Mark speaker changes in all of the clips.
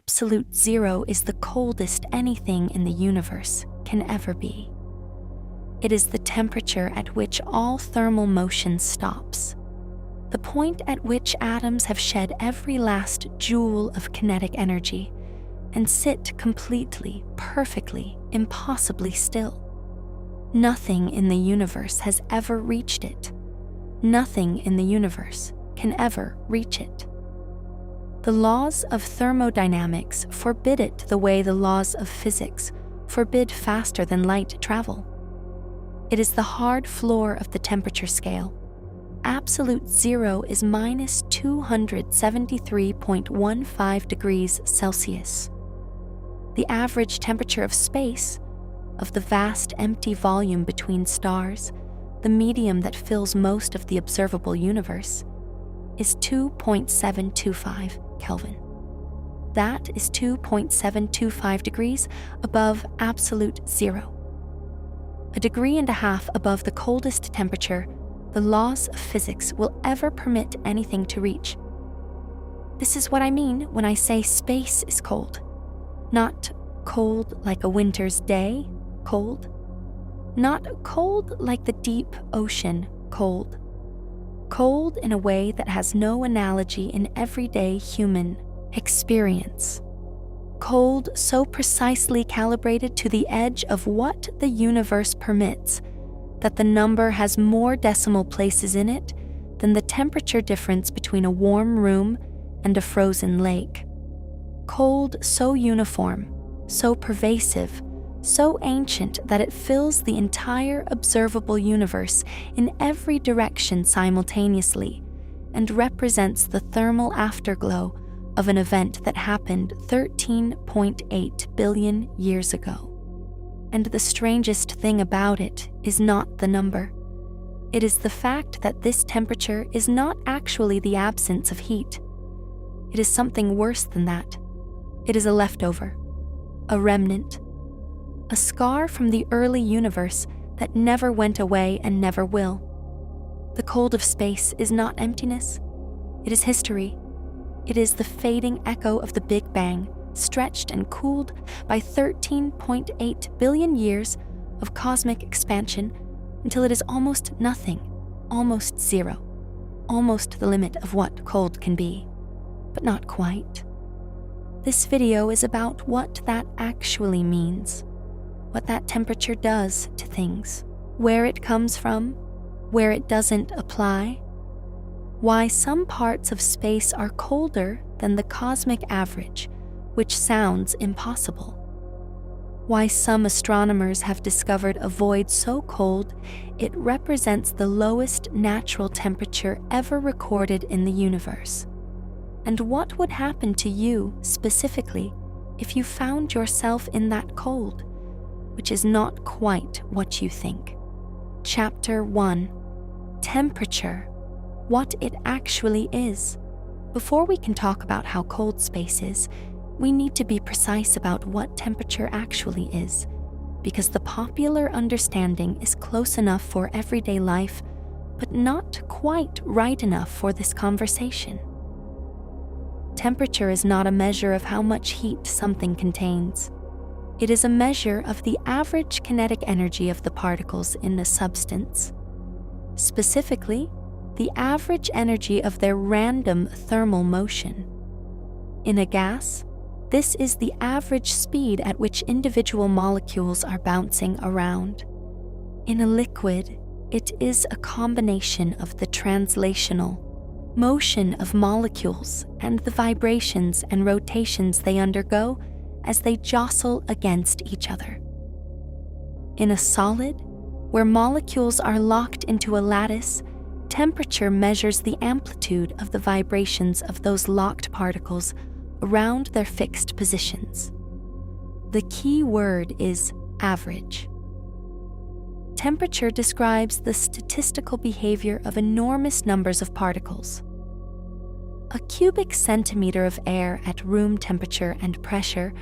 Speaker 1: absolute zero is the coldest anything in the universe can ever be. It is the temperature at which all thermal motion stops, the point at which atoms have shed every last joule of kinetic energy and sit completely, perfectly, impossibly still. Nothing in the universe has ever reached it. Nothing in the universe can ever reach it. The laws of thermodynamics forbid it the way the laws of physics forbid faster than light travel. It is the hard floor of the temperature scale. Absolute zero is minus 273.15 degrees Celsius. The average temperature of space, of the vast empty volume between stars, the medium that fills most of the observable universe, is 2.725 Kelvin. That is 2.725 degrees above absolute zero. A degree and a half above the coldest temperature the laws of physics will ever permit anything to reach. This is what I mean when I say space is cold. Not cold like a winter's day cold. Not cold like the deep ocean cold. Cold in a way that has no analogy in everyday human experience. Cold so precisely calibrated to the edge of what the universe permits that the number has more decimal places in it than the temperature difference between a warm room and a frozen lake. Cold so uniform, so pervasive, so ancient that it fills the entire observable universe in every direction simultaneously and represents the thermal afterglow of an event that happened 13.8 billion years ago. And the strangest thing about it is not the number. It is the fact that this temperature is not actually the absence of heat. It is something worse than that. It is a leftover, a remnant, a scar from the early universe that never went away and never will. The cold of space is not emptiness. It is history. It is the fading echo of the Big Bang, stretched and cooled by 13.8 billion years of cosmic expansion until it is almost nothing, almost zero, almost the limit of what cold can be, but not quite. This video is about what that actually means, what that temperature does to things, where it comes from, where it doesn't apply, why some parts of space are colder than the cosmic average, which sounds impossible, why some astronomers have discovered a void so cold it represents the lowest natural temperature ever recorded in the universe, and what would happen to you specifically if you found yourself in that cold, which is not quite what you think. Chapter 1. Temperature. What it actually is. Before we can talk about how cold space is, we need to be precise about what temperature actually is, because the popular understanding is close enough for everyday life, but not quite right enough for this conversation. Temperature is not a measure of how much heat something contains. It is a measure of the average kinetic energy of the particles in a substance. Specifically, the average energy of their random thermal motion. In a gas, this is the average speed at which individual molecules are bouncing around. In a liquid, it is a combination of the translational motion of molecules and the vibrations and rotations they undergo as they jostle against each other. In a solid, where molecules are locked into a lattice, temperature measures the amplitude of the vibrations of those locked particles around their fixed positions. The key word is average. Temperature describes the statistical behavior of enormous numbers of particles. A cubic centimeter of air at room temperature and pressure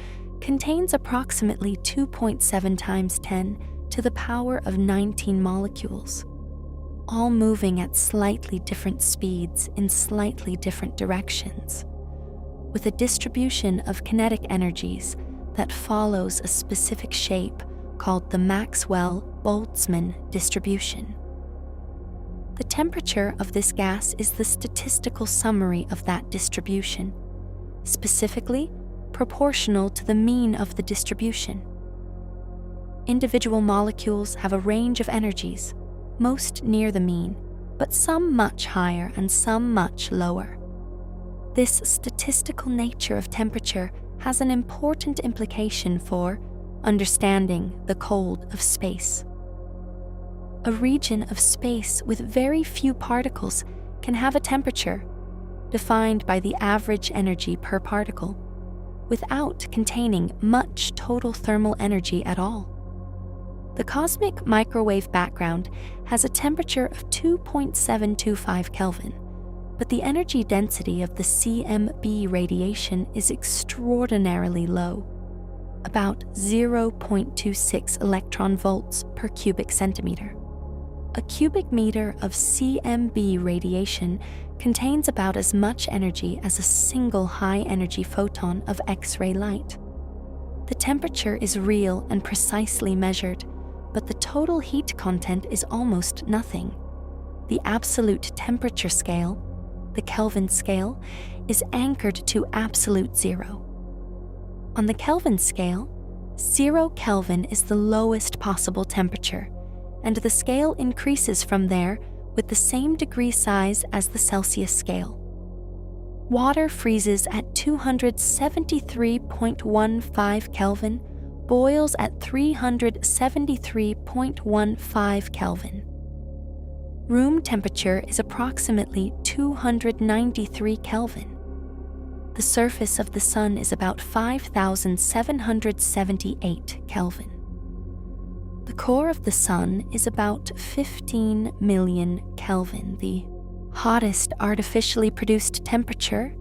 Speaker 1: contains approximately 2.7 times 10 to the power of 19 molecules, all moving at slightly different speeds in slightly different directions. with a distribution of kinetic energies that follows a specific shape called the Maxwell-Boltzmann distribution. The temperature of this gas is the statistical summary of that distribution, specifically proportional to the mean of the distribution. Individual molecules have a range of energies, most near the mean, but some much higher and some much lower. This statistical nature of temperature has an important implication for understanding the cold of space. A region of space with very few particles can have a temperature defined by the average energy per particle, without containing much total thermal energy at all. The cosmic microwave background has a temperature of 2.725 Kelvin, but the energy density of the CMB radiation is extraordinarily low, about 0.26 electron volts per cubic centimeter. A cubic meter of CMB radiation contains about as much energy as a single high-energy photon of X-ray light. The temperature is real and precisely measured, but the total heat content is almost nothing. The absolute temperature scale, the Kelvin scale, is anchored to absolute zero. On the Kelvin scale, 0 Kelvin is the lowest possible temperature, and the scale increases from there with the same degree size as the Celsius scale. Water freezes at 273.15 Kelvin, boils at 373.15 Kelvin. Room temperature is approximately 293 Kelvin. The surface of the Sun is about 5,778 Kelvin. The core of the Sun is about 15 million Kelvin. The hottest artificially produced temperature,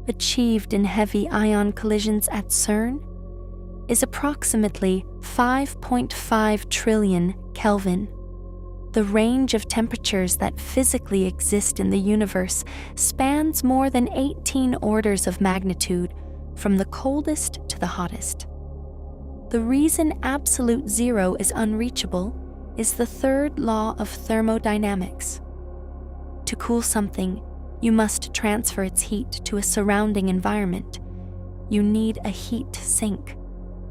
Speaker 1: achieved in heavy ion collisions at CERN, is approximately 5.5 trillion Kelvin. The range of temperatures that physically exist in the universe spans more than 18 orders of magnitude, from the coldest to the hottest. The reason absolute zero is unreachable is the third law of thermodynamics. To cool something, you must transfer its heat to a surrounding environment. You need a heat sink,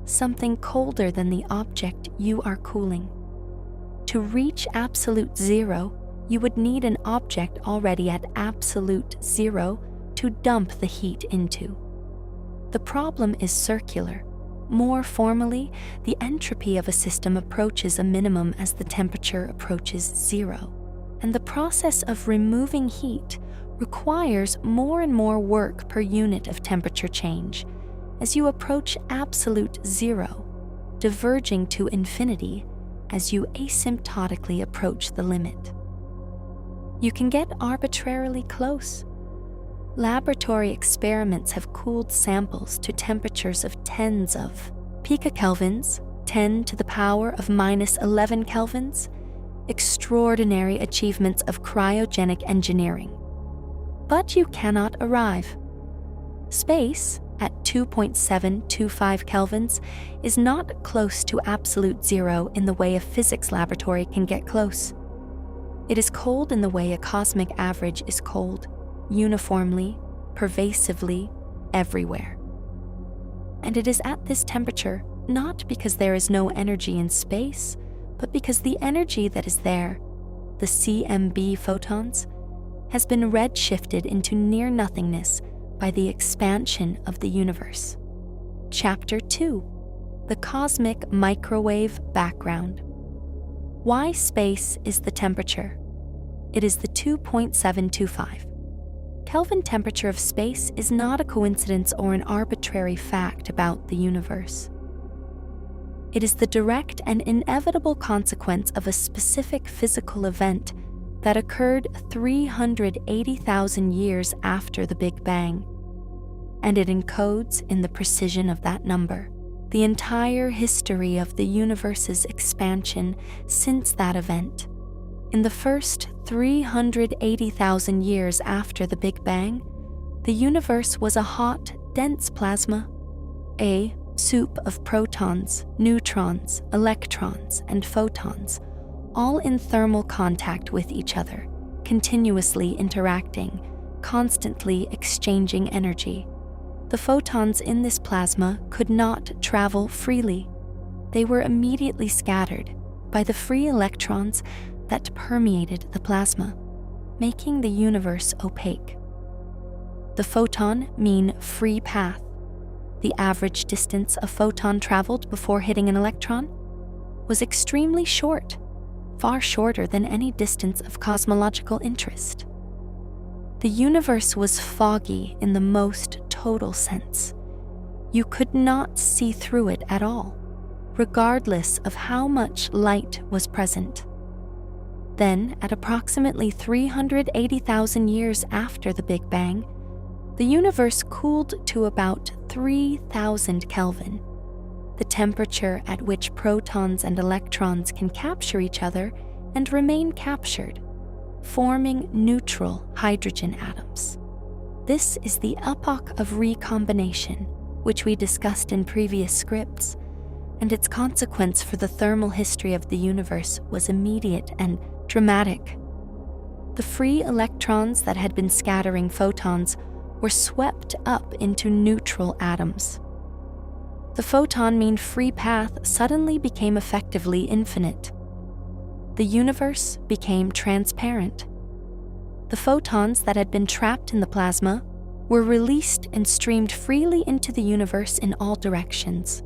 Speaker 1: something colder than the object you are cooling. To reach absolute zero, you would need an object already at absolute zero to dump the heat into. The problem is circular. More formally, the entropy of a system approaches a minimum as the temperature approaches zero, and the process of removing heat requires more and more work per unit of temperature change as you approach absolute zero, diverging to infinity as you asymptotically approach the limit. You can get arbitrarily close. Laboratory experiments have cooled samples to temperatures of tens of picokelvins, 10 to the power of minus 11 kelvins, extraordinary achievements of cryogenic engineering. But you cannot arrive. Space, at 2.725 kelvins, is not close to absolute zero in the way a physics laboratory can get close. It is cold in the way a cosmic average is cold, uniformly, pervasively, everywhere. And it is at this temperature not because there is no energy in space, but because the energy that is there, the CMB photons, has been redshifted into near-nothingness by the expansion of the universe. Chapter 2: The Cosmic Microwave Background. Why space is the temperature? It is the 2.725. Kelvin temperature of space is not a coincidence or an arbitrary fact about the universe. It is the direct and inevitable consequence of a specific physical event that occurred 380,000 years after the Big Bang, and it encodes in the precision of that number the entire history of the universe's expansion since that event. In the first 380,000 years after the Big Bang, The universe was a hot, dense plasma, a soup of protons, neutrons, electrons, and photons, all in thermal contact with each other, continuously interacting, constantly exchanging energy. The photons in this plasma could not travel freely. They were immediately scattered by the free electrons that permeated the plasma, making the universe opaque. The photon mean free path. The average distance a photon traveled before hitting an electron was extremely short, far shorter than any distance of cosmological interest. The universe was foggy in the most total sense. You could not see through it at all, regardless of how much light was present. Then, at approximately 380,000 years after the Big Bang, the universe cooled to about 3,000 Kelvin, the temperature at which protons and electrons can capture each other and remain captured, forming neutral hydrogen atoms. This is the epoch of recombination, which we discussed in previous scripts, and its consequence for the thermal history of the universe was immediate and dramatic. The free electrons that had been scattering photons were swept up into neutral atoms. The photon mean free path suddenly became effectively infinite. The universe became transparent. The photons that had been trapped in the plasma were released and streamed freely into the universe in all directions.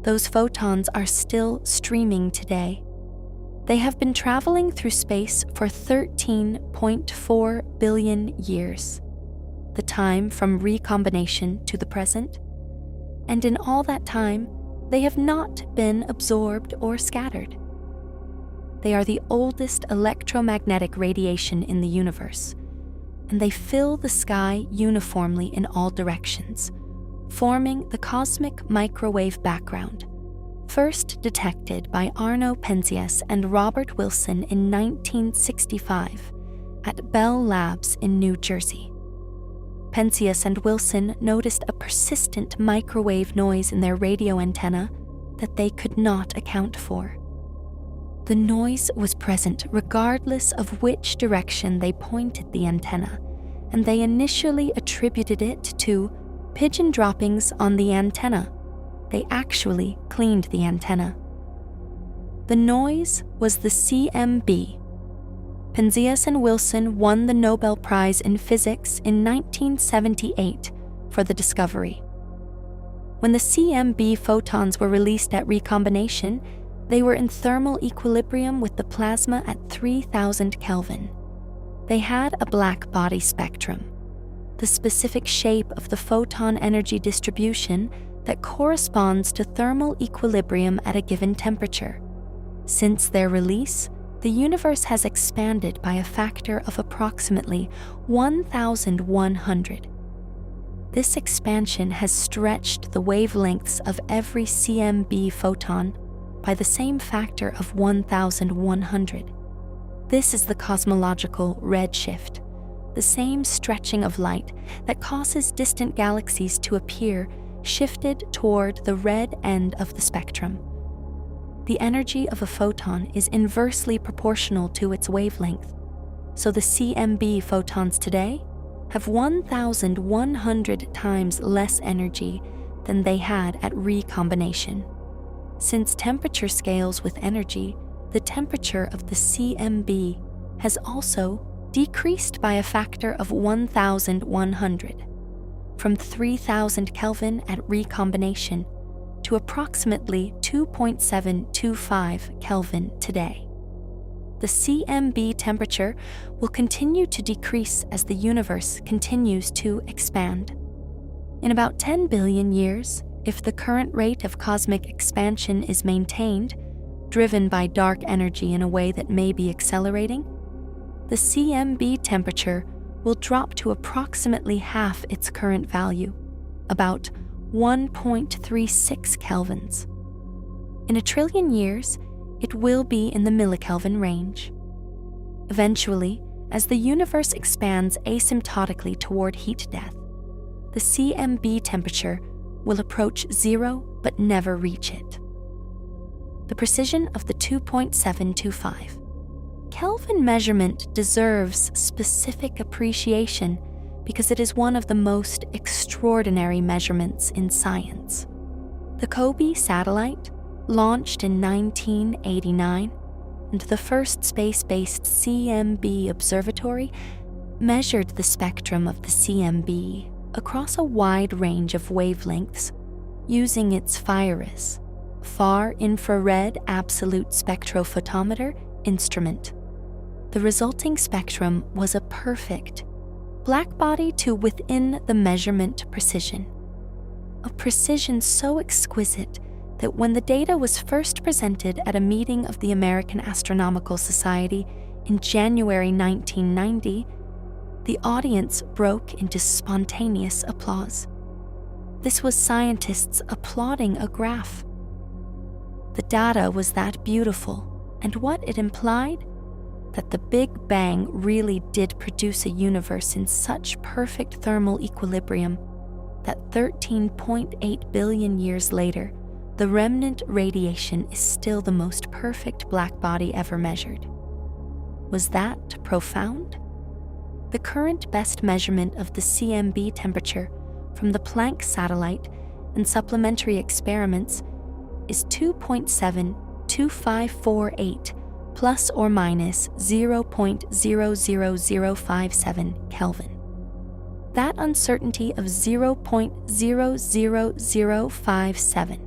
Speaker 1: Those photons are still streaming today. They have been traveling through space for 13.4 billion years, the time from recombination to the present, and in all that time, they have not been absorbed or scattered. They are the oldest electromagnetic radiation in the universe, and they fill the sky uniformly in all directions, forming the cosmic microwave background, first detected by Arno Penzias and Robert Wilson in 1965 at Bell Labs in New Jersey. Penzias and Wilson noticed a persistent microwave noise in their radio antenna that they could not account for. The noise was present regardless of which direction they pointed the antenna, and they initially attributed it to pigeon droppings on the antenna. They actually cleaned the antenna. The noise was the CMB. Penzias and Wilson won the Nobel Prize in Physics in 1978 for the discovery. When the CMB photons were released at recombination, they were in thermal equilibrium with the plasma at 3,000 Kelvin. They had a black body spectrum, the specific shape of the photon energy distribution that corresponds to thermal equilibrium at a given temperature. Since their release, the universe has expanded by a factor of approximately 1,100. This expansion has stretched the wavelengths of every CMB photon by the same factor of 1,100. This is the cosmological redshift, the same stretching of light that causes distant galaxies to appear shifted toward the red end of the spectrum. The energy of a photon is inversely proportional to its wavelength, so the CMB photons today have 1,100 times less energy than they had at recombination. Since temperature scales with energy, the temperature of the CMB has also decreased by a factor of 1,100, from 3,000 Kelvin at recombination to approximately 2.725 Kelvin today. The CMB temperature will continue to decrease as the universe continues to expand. In about 10 billion years, if the current rate of cosmic expansion is maintained, driven by dark energy in a way that may be accelerating, the CMB temperature will drop to approximately half its current value, about 1.36 kelvins. In a trillion years, it will be in the millikelvin range. Eventually, As the universe expands asymptotically toward heat death, the CMB temperature will approach zero but never reach it. The precision of the 2.725 Kelvin measurement deserves specific appreciation because it is one of the most extraordinary measurements in science. The COBE satellite, launched in 1989, and the first space-based CMB observatory, measured the spectrum of the CMB across a wide range of wavelengths using its FIRIS, Far Infrared Absolute Spectrophotometer, instrument. The resulting spectrum was a perfect blackbody to within the measurement precision, a precision so exquisite that when the data was first presented at a meeting of the American Astronomical Society in January 1990, the audience broke into spontaneous applause. This was scientists applauding a graph. The data was that beautiful, and what it implied? That the Big Bang really did produce a universe in such perfect thermal equilibrium that 13.8 billion years later, the remnant radiation is still the most perfect blackbody ever measured. Was that profound? The current best measurement of the CMB temperature from the Planck satellite and supplementary experiments is 2.72548 plus or minus 0.00057 Kelvin. That uncertainty of 0.00057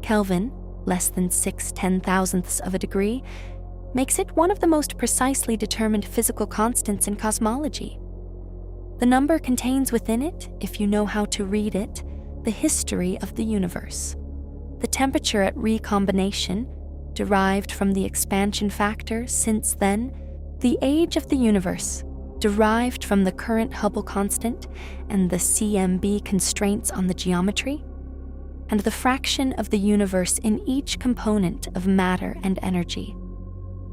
Speaker 1: Kelvin, less than 6/10,000ths of a degree, makes it one of the most precisely determined physical constants in cosmology. The number contains within it, if you know how to read it, the history of the universe. The temperature at recombination, derived from the expansion factor since then, the age of the universe, derived from the current Hubble constant and the CMB constraints on the geometry, and the fraction of the universe in each component of matter and energy.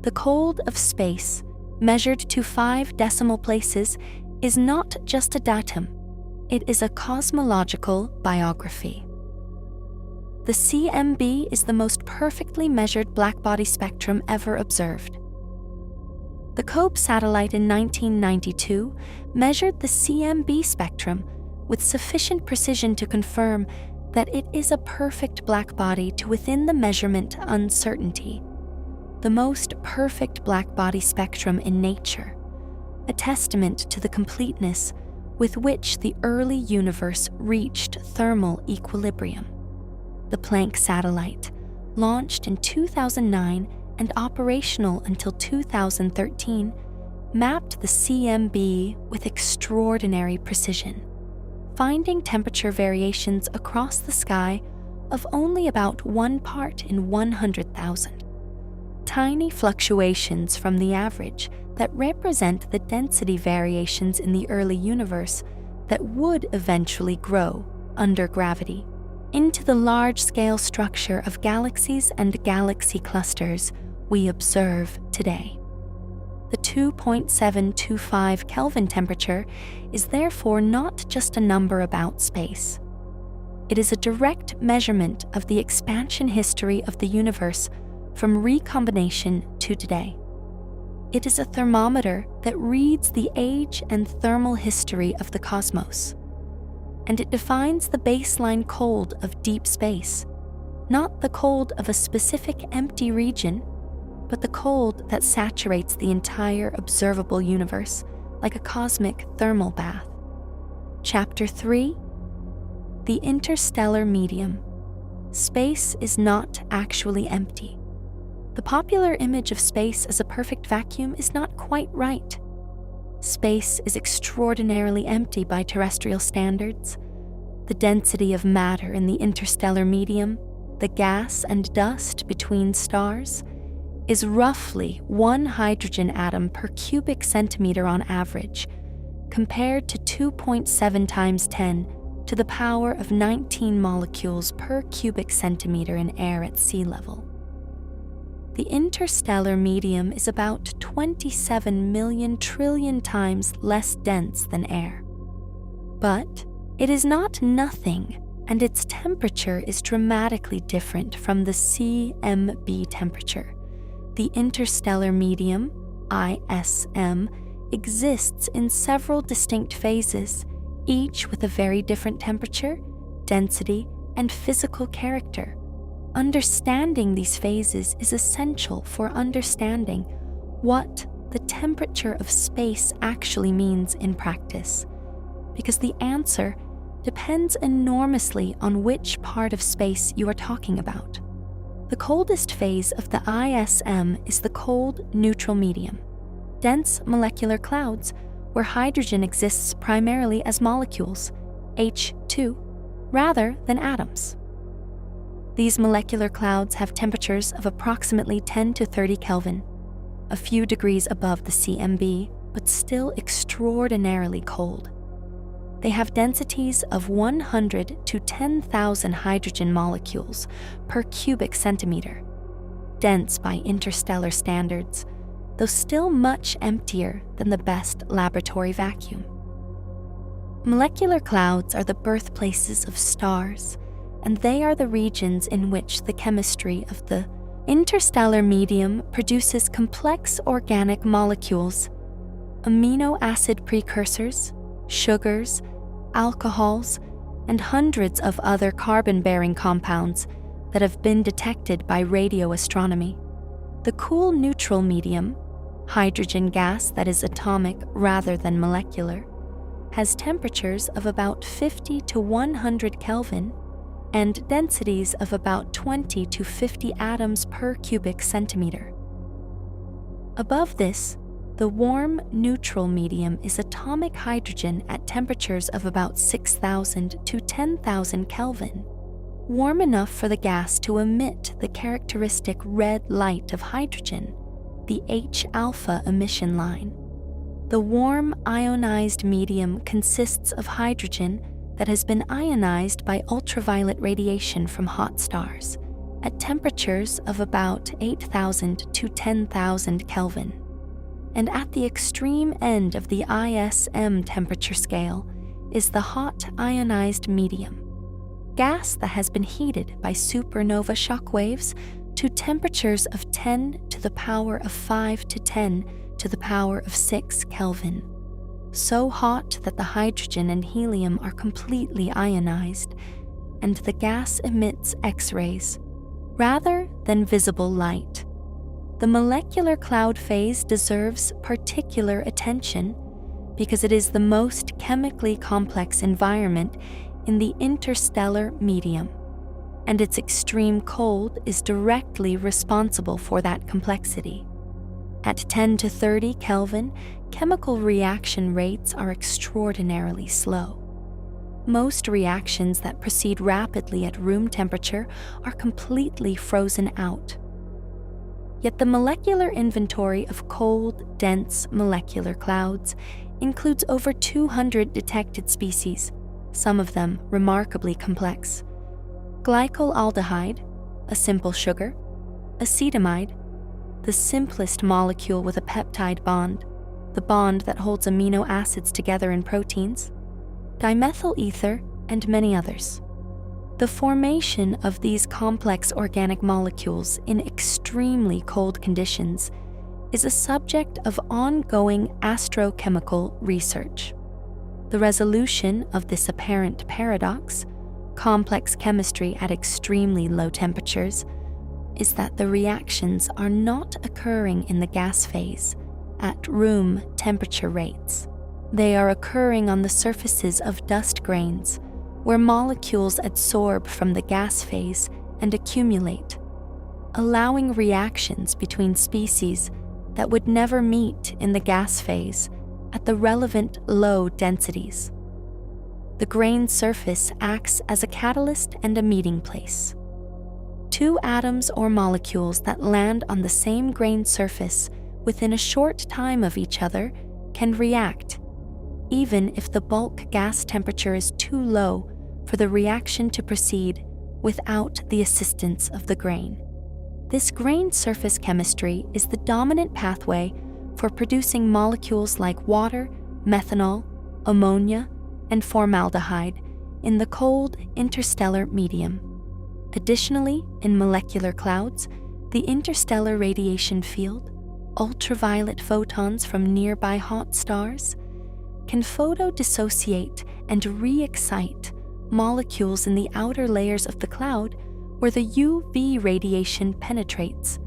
Speaker 1: The cold of space, measured to 5 decimal places, is not just a datum, it is a cosmological biography. The CMB is the most perfectly measured blackbody spectrum ever observed. The COBE satellite in 1992 measured the CMB spectrum with sufficient precision to confirm that it is a perfect blackbody to within the measurement uncertainty, the most perfect blackbody spectrum in nature, a testament to the completeness with which the early universe reached thermal equilibrium. The Planck satellite, launched in 2009 and operational until 2013, mapped the CMB with extraordinary precision, finding temperature variations across the sky of only about 1 part in 100,000. Tiny fluctuations from the average that represent the density variations in the early universe that would eventually grow under gravity into the large-scale structure of galaxies and galaxy clusters we observe today. The 2.725 Kelvin temperature is therefore not just a number about space. It is a direct measurement of the expansion history of the universe from recombination to today. It is a thermometer that reads the age and thermal history of the cosmos. And it defines the baseline cold of deep space, not the cold of a specific empty region, but the cold that saturates the entire observable universe like a cosmic thermal bath. Chapter 3: The Interstellar Medium. Space is not actually empty. The popular image of space as a perfect vacuum is not quite right. Space is extraordinarily empty by terrestrial standards. The density of matter in the interstellar medium, the gas and dust between stars, is roughly 1 hydrogen atom per cubic centimeter on average, compared to 2.7 times 10 to the power of 19 molecules per cubic centimeter in air at sea level. the interstellar medium is about 27 million trillion times less dense than air. But it is not nothing, and its temperature is dramatically different from the CMB temperature. The interstellar medium, ISM, exists in several distinct phases, each with a very different temperature, density, and physical character. Understanding these phases is essential for understanding what the temperature of space actually means in practice, because the answer depends enormously on which part of space you are talking about. The coldest phase of the ISM is the cold neutral medium, dense molecular clouds where hydrogen exists primarily as molecules, H2, rather than atoms. These molecular clouds have temperatures of approximately 10 to 30 Kelvin, a few degrees above the CMB, but still extraordinarily cold. They have densities of 100 to 10,000 hydrogen molecules per cubic centimeter, dense by interstellar standards, though still much emptier than the best laboratory vacuum. Molecular clouds are the birthplaces of stars, and they are the regions in which the chemistry of the interstellar medium produces complex organic molecules, amino acid precursors, sugars, alcohols, and hundreds of other carbon-bearing compounds that have been detected by radio astronomy. The cool neutral medium, hydrogen gas that is atomic rather than molecular, has temperatures of about 50 to 100 Kelvin and densities of about 20 to 50 atoms per cubic centimeter. Above this, the warm neutral medium is atomic hydrogen at temperatures of about 6,000 to 10,000 Kelvin, warm enough for the gas to emit the characteristic red light of hydrogen, the H-alpha emission line. The warm ionized medium consists of hydrogen that has been ionized by ultraviolet radiation from hot stars at temperatures of about 8,000 to 10,000 Kelvin. And at the extreme end of the ISM temperature scale is the hot ionized medium, gas that has been heated by supernova shockwaves to temperatures of 10 to the power of 5 to 10 to the power of 6 Kelvin, so hot that the hydrogen and helium are completely ionized, and the gas emits X-rays, rather than visible light. The molecular cloud phase deserves particular attention because it is the most chemically complex environment in the interstellar medium, and its extreme cold is directly responsible for that complexity. At 10 to 30 Kelvin, chemical reaction rates are extraordinarily slow. Most reactions that proceed rapidly at room temperature are completely frozen out. Yet the molecular inventory of cold, dense molecular clouds includes over 200 detected species, some of them remarkably complex. Glycolaldehyde, a simple sugar, acetamide, the simplest molecule with a peptide bond, the bond that holds amino acids together in proteins, dimethyl ether, and many others. The formation of these complex organic molecules in extremely cold conditions is a subject of ongoing astrochemical research. The resolution of this apparent paradox, complex chemistry at extremely low temperatures, is that the reactions are not occurring in the gas phase at room temperature rates. They are occurring on the surfaces of dust grains, where molecules adsorb from the gas phase and accumulate, allowing reactions between species that would never meet in the gas phase at the relevant low densities. The grain surface acts as a catalyst and a meeting place. Two atoms or molecules that land on the same grain surface within a short time of each other can react, even if the bulk gas temperature is too low for the reaction to proceed without the assistance of the grain. This grained surface chemistry is the dominant pathway for producing molecules like water, methanol, ammonia, and formaldehyde in the cold interstellar medium. Additionally, in molecular clouds, the interstellar radiation field, ultraviolet photons from nearby hot stars, can photodissociate and re-excite molecules in the outer layers of the cloud where the UV radiation penetrates,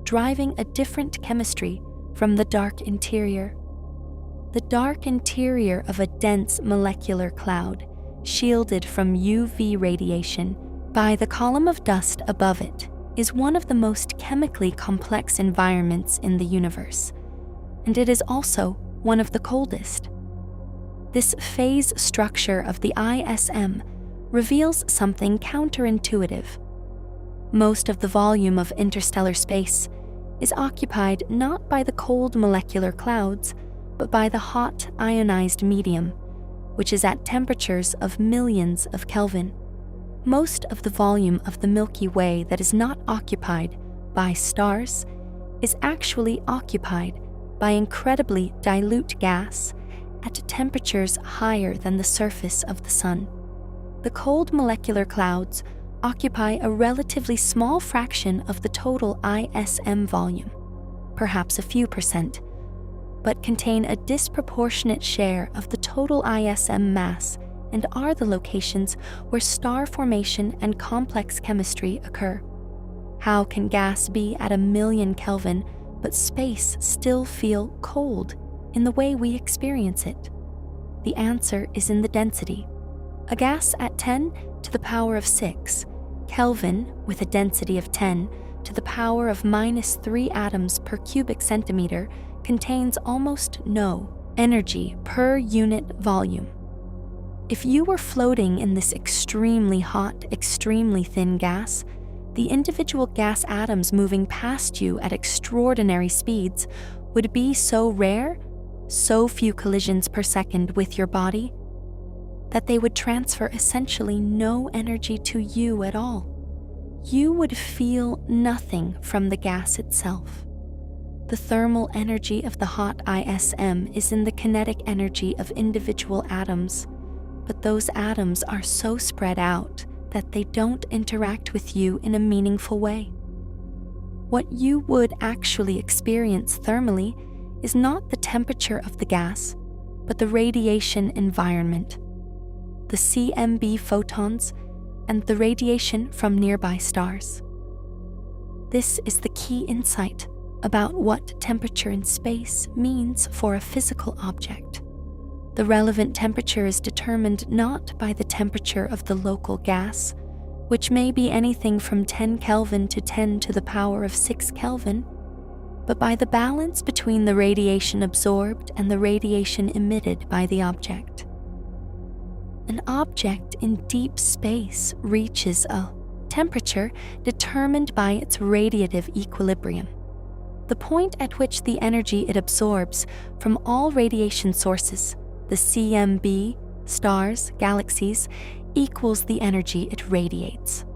Speaker 1: driving a different chemistry from the dark interior. The dark interior of a dense molecular cloud, shielded from UV radiation by the column of dust above it, is one of the most chemically complex environments in the universe, and it is also one of the coldest. This phase structure of the ISM reveals something counterintuitive. Most of the volume of interstellar space is occupied not by the cold molecular clouds, but by the hot ionized medium, which is at temperatures of millions of Kelvin. Most of the volume of the Milky Way that is not occupied by stars is actually occupied by incredibly dilute gas at temperatures higher than the surface of the Sun. The cold molecular clouds occupy a relatively small fraction of the total ISM volume, perhaps a few percent, but contain a disproportionate share of the total ISM mass and are the locations where star formation and complex chemistry occur. How can gas be at 1,000,000 Kelvin, but space still feel cold in the way we experience it? The answer is in the density. A gas at 10 to the power of 6 Kelvin with a density of 10 to the power of -3 atoms per cubic centimeter contains almost no energy per unit volume. If you were floating in this extremely hot, extremely thin gas, the individual gas atoms moving past you at extraordinary speeds would be so rare, so few collisions per second with your body, that they would transfer essentially no energy to you at all. You would feel nothing from the gas itself. The thermal energy of the hot ISM is in the kinetic energy of individual atoms, but those atoms are so spread out that they don't interact with you in a meaningful way. What you would actually experience thermally is not the temperature of the gas, but the radiation environment, the CMB photons, and the radiation from nearby stars. This is the key insight about what temperature in space means for a physical object. The relevant temperature is determined not by the temperature of the local gas, which may be anything from 10 Kelvin to 10 to the power of 6 Kelvin, but by the balance between the radiation absorbed and the radiation emitted by the object. An object in deep space reaches a temperature determined by its radiative equilibrium, the point at which the energy it absorbs from all radiation sources, the CMB, stars, galaxies, equals the energy it radiates.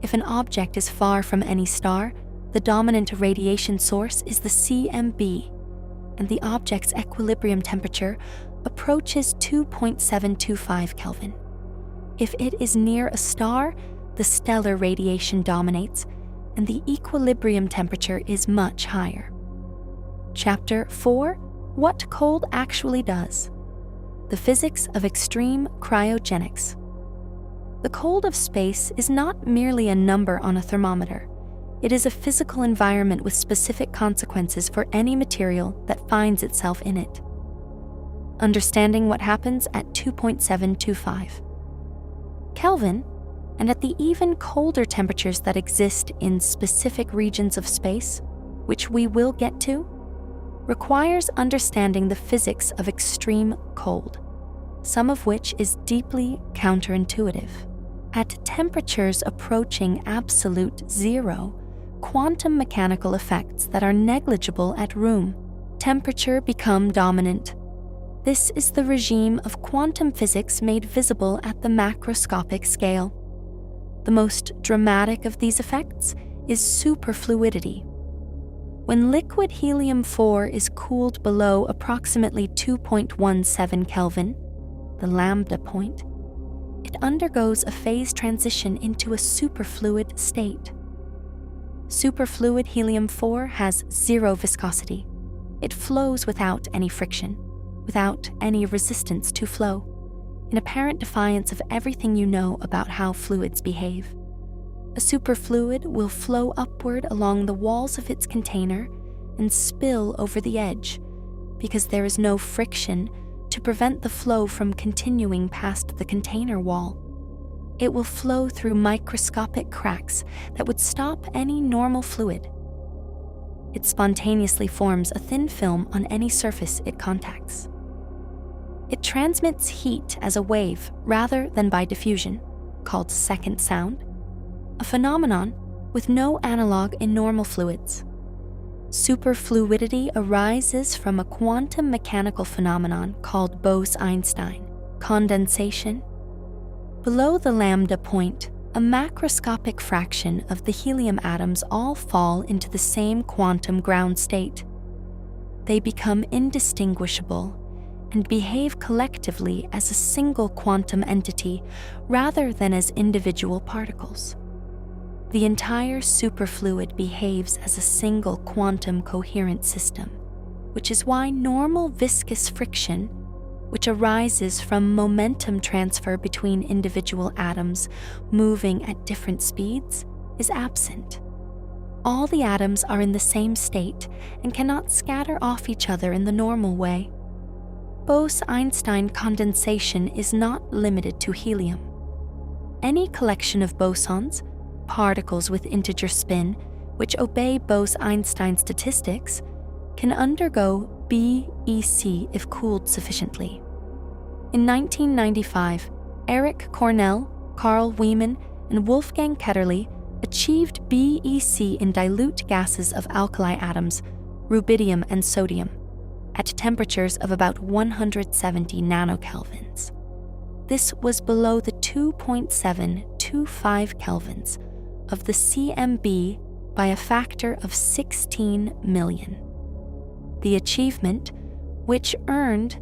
Speaker 1: If an object is far from any star, the dominant radiation source is the CMB, and the object's equilibrium temperature approaches 2.725 Kelvin. If it is near a star, the stellar radiation dominates, and the equilibrium temperature is much higher. Chapter 4: What Cold Actually Does. The Physics of Extreme Cryogenics. The cold of space is not merely a number on a thermometer. It is a physical environment with specific consequences for any material that finds itself in it. Understanding what happens at 2.725 Kelvin, and at the even colder temperatures that exist in specific regions of space, which we will get to, requires understanding the physics of extreme cold, some of which is deeply counterintuitive. At temperatures approaching absolute zero, quantum mechanical effects that are negligible at room temperature become dominant. This is the regime of quantum physics made visible at the macroscopic scale. The most dramatic of these effects is superfluidity. When liquid helium-4 is cooled below approximately 2.17 Kelvin, the lambda point, it undergoes a phase transition into a superfluid state. Superfluid helium-4 has zero viscosity. It flows without any friction, without any resistance to flow, in apparent defiance of everything you know about how fluids behave. A superfluid will flow upward along the walls of its container and spill over the edge because there is no friction to prevent the flow from continuing past the container wall. It will flow through microscopic cracks that would stop any normal fluid. It spontaneously forms a thin film on any surface it contacts. It transmits heat as a wave rather than by diffusion, called second sound, a phenomenon with no analog in normal fluids. Superfluidity arises from a quantum mechanical phenomenon called Bose-Einstein condensation. Below the lambda point, a macroscopic fraction of the helium atoms all fall into the same quantum ground state. They become indistinguishable and behave collectively as a single quantum entity rather than as individual particles. The entire superfluid behaves as a single quantum coherent system, which is why normal viscous friction, which arises from momentum transfer between individual atoms moving at different speeds, is absent. All the atoms are in the same state and cannot scatter off each other in the normal way. Bose-Einstein condensation is not limited to helium. Any collection of bosons, particles with integer spin, which obey Bose-Einstein statistics, can undergo BEC if cooled sufficiently. In 1995, Eric Cornell, Carl Wieman, and Wolfgang Ketterle achieved BEC in dilute gases of alkali atoms, rubidium and sodium, at temperatures of about 170 nanokelvins. This was below the 2.725 kelvins of the CMB by a factor of 16 million. The achievement, which earned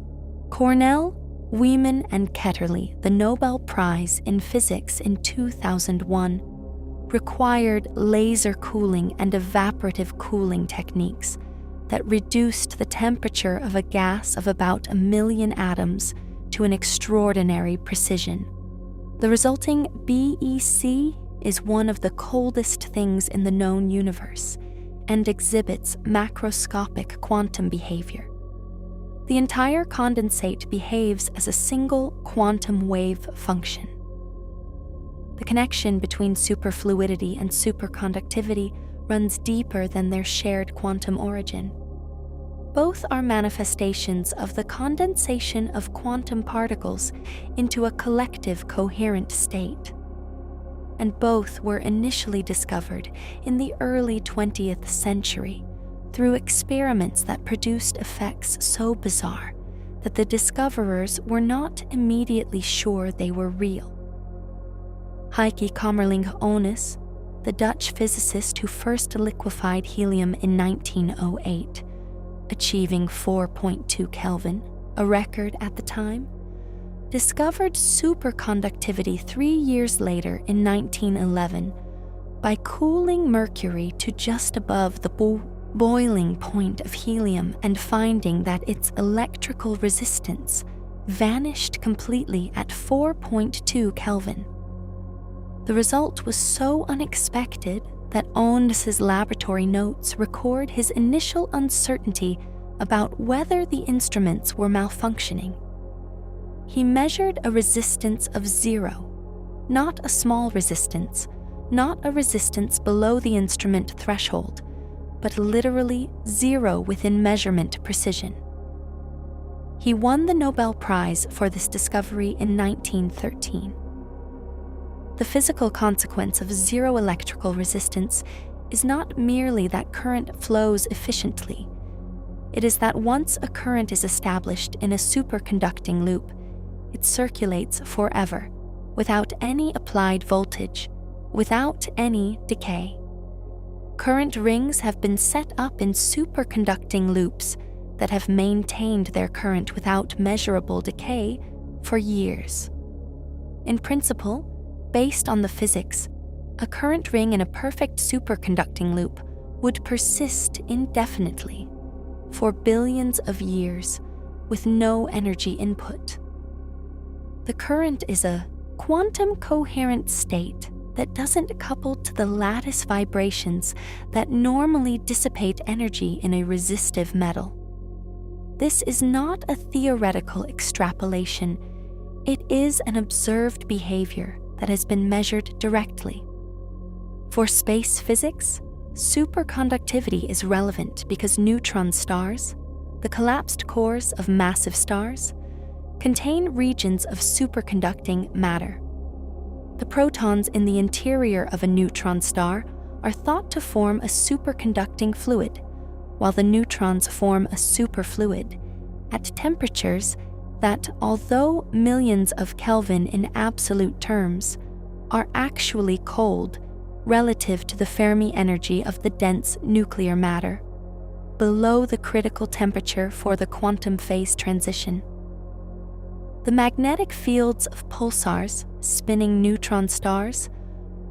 Speaker 1: Cornell, Wieman, and Ketterle the Nobel Prize in Physics in 2001, required laser cooling and evaporative cooling techniques that reduced the temperature of a gas of about 1 million atoms to an extraordinary precision. The resulting BEC is one of the coldest things in the known universe and exhibits macroscopic quantum behavior. The entire condensate behaves as a single quantum wave function. The connection between superfluidity and superconductivity runs deeper than their shared quantum origin. Both are manifestations of the condensation of quantum particles into a collective coherent state. And both were initially discovered in the early 20th century through experiments that produced effects so bizarre that the discoverers were not immediately sure they were real. Heike Kamerlingh-Onnes, the Dutch physicist who first liquefied helium in 1908, achieving 4.2 Kelvin, a record at the time, discovered superconductivity 3 years later in 1911 by cooling mercury to just above the boiling point of helium and finding that its electrical resistance vanished completely at 4.2 Kelvin. The result was so unexpected that Onnes's laboratory notes record his initial uncertainty about whether the instruments were malfunctioning. He measured a resistance of 0, not a small resistance, not a resistance below the instrument threshold, but literally 0 within measurement precision. He won the Nobel Prize for this discovery in 1913. The physical consequence of 0 electrical resistance is not merely that current flows efficiently. It is that once a current is established in a superconducting loop, it circulates forever, without any applied voltage, without any decay. Current rings have been set up in superconducting loops that have maintained their current without measurable decay for years. In principle, based on the physics, a current ring in a perfect superconducting loop would persist indefinitely for billions of years with no energy input. The current is a quantum coherent state that doesn't couple to the lattice vibrations that normally dissipate energy in a resistive metal. This is not a theoretical extrapolation, it is an observed behavior that has been measured directly. For space physics, superconductivity is relevant because neutron stars, the collapsed cores of massive stars, contain regions of superconducting matter. The protons in the interior of a neutron star are thought to form a superconducting fluid, while the neutrons form a superfluid at temperatures that, although millions of Kelvin in absolute terms, are actually cold relative to the Fermi energy of the dense nuclear matter, below the critical temperature for the quantum phase transition. The magnetic fields of pulsars, spinning neutron stars,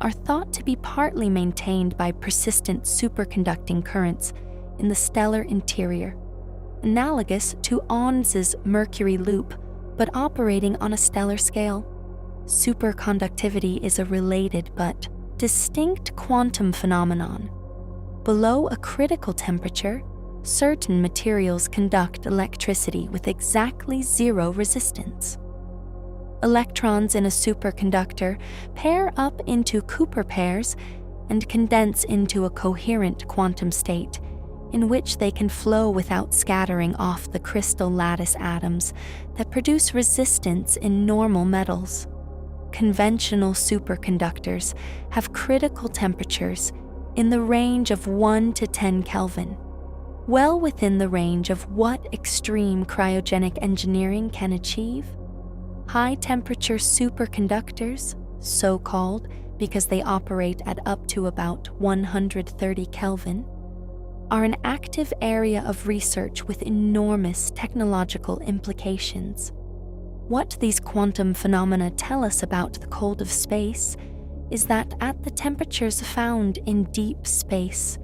Speaker 1: are thought to be partly maintained by persistent superconducting currents in the stellar interior, analogous to Onnes's Mercury loop, but operating on a stellar scale. Superconductivity is a related but distinct quantum phenomenon. Below a critical temperature, certain materials conduct electricity with exactly zero resistance. Electrons in a superconductor pair up into Cooper pairs and condense into a coherent quantum state in which they can flow without scattering off the crystal lattice atoms that produce resistance in normal metals. Conventional superconductors have critical temperatures in the range of 1 to 10 Kelvin, well within the range of what extreme cryogenic engineering can achieve. High-temperature superconductors, so-called because they operate at up to about 130 Kelvin, are an active area of research with enormous technological implications. What these quantum phenomena tell us about the cold of space is that at the temperatures found in deep space,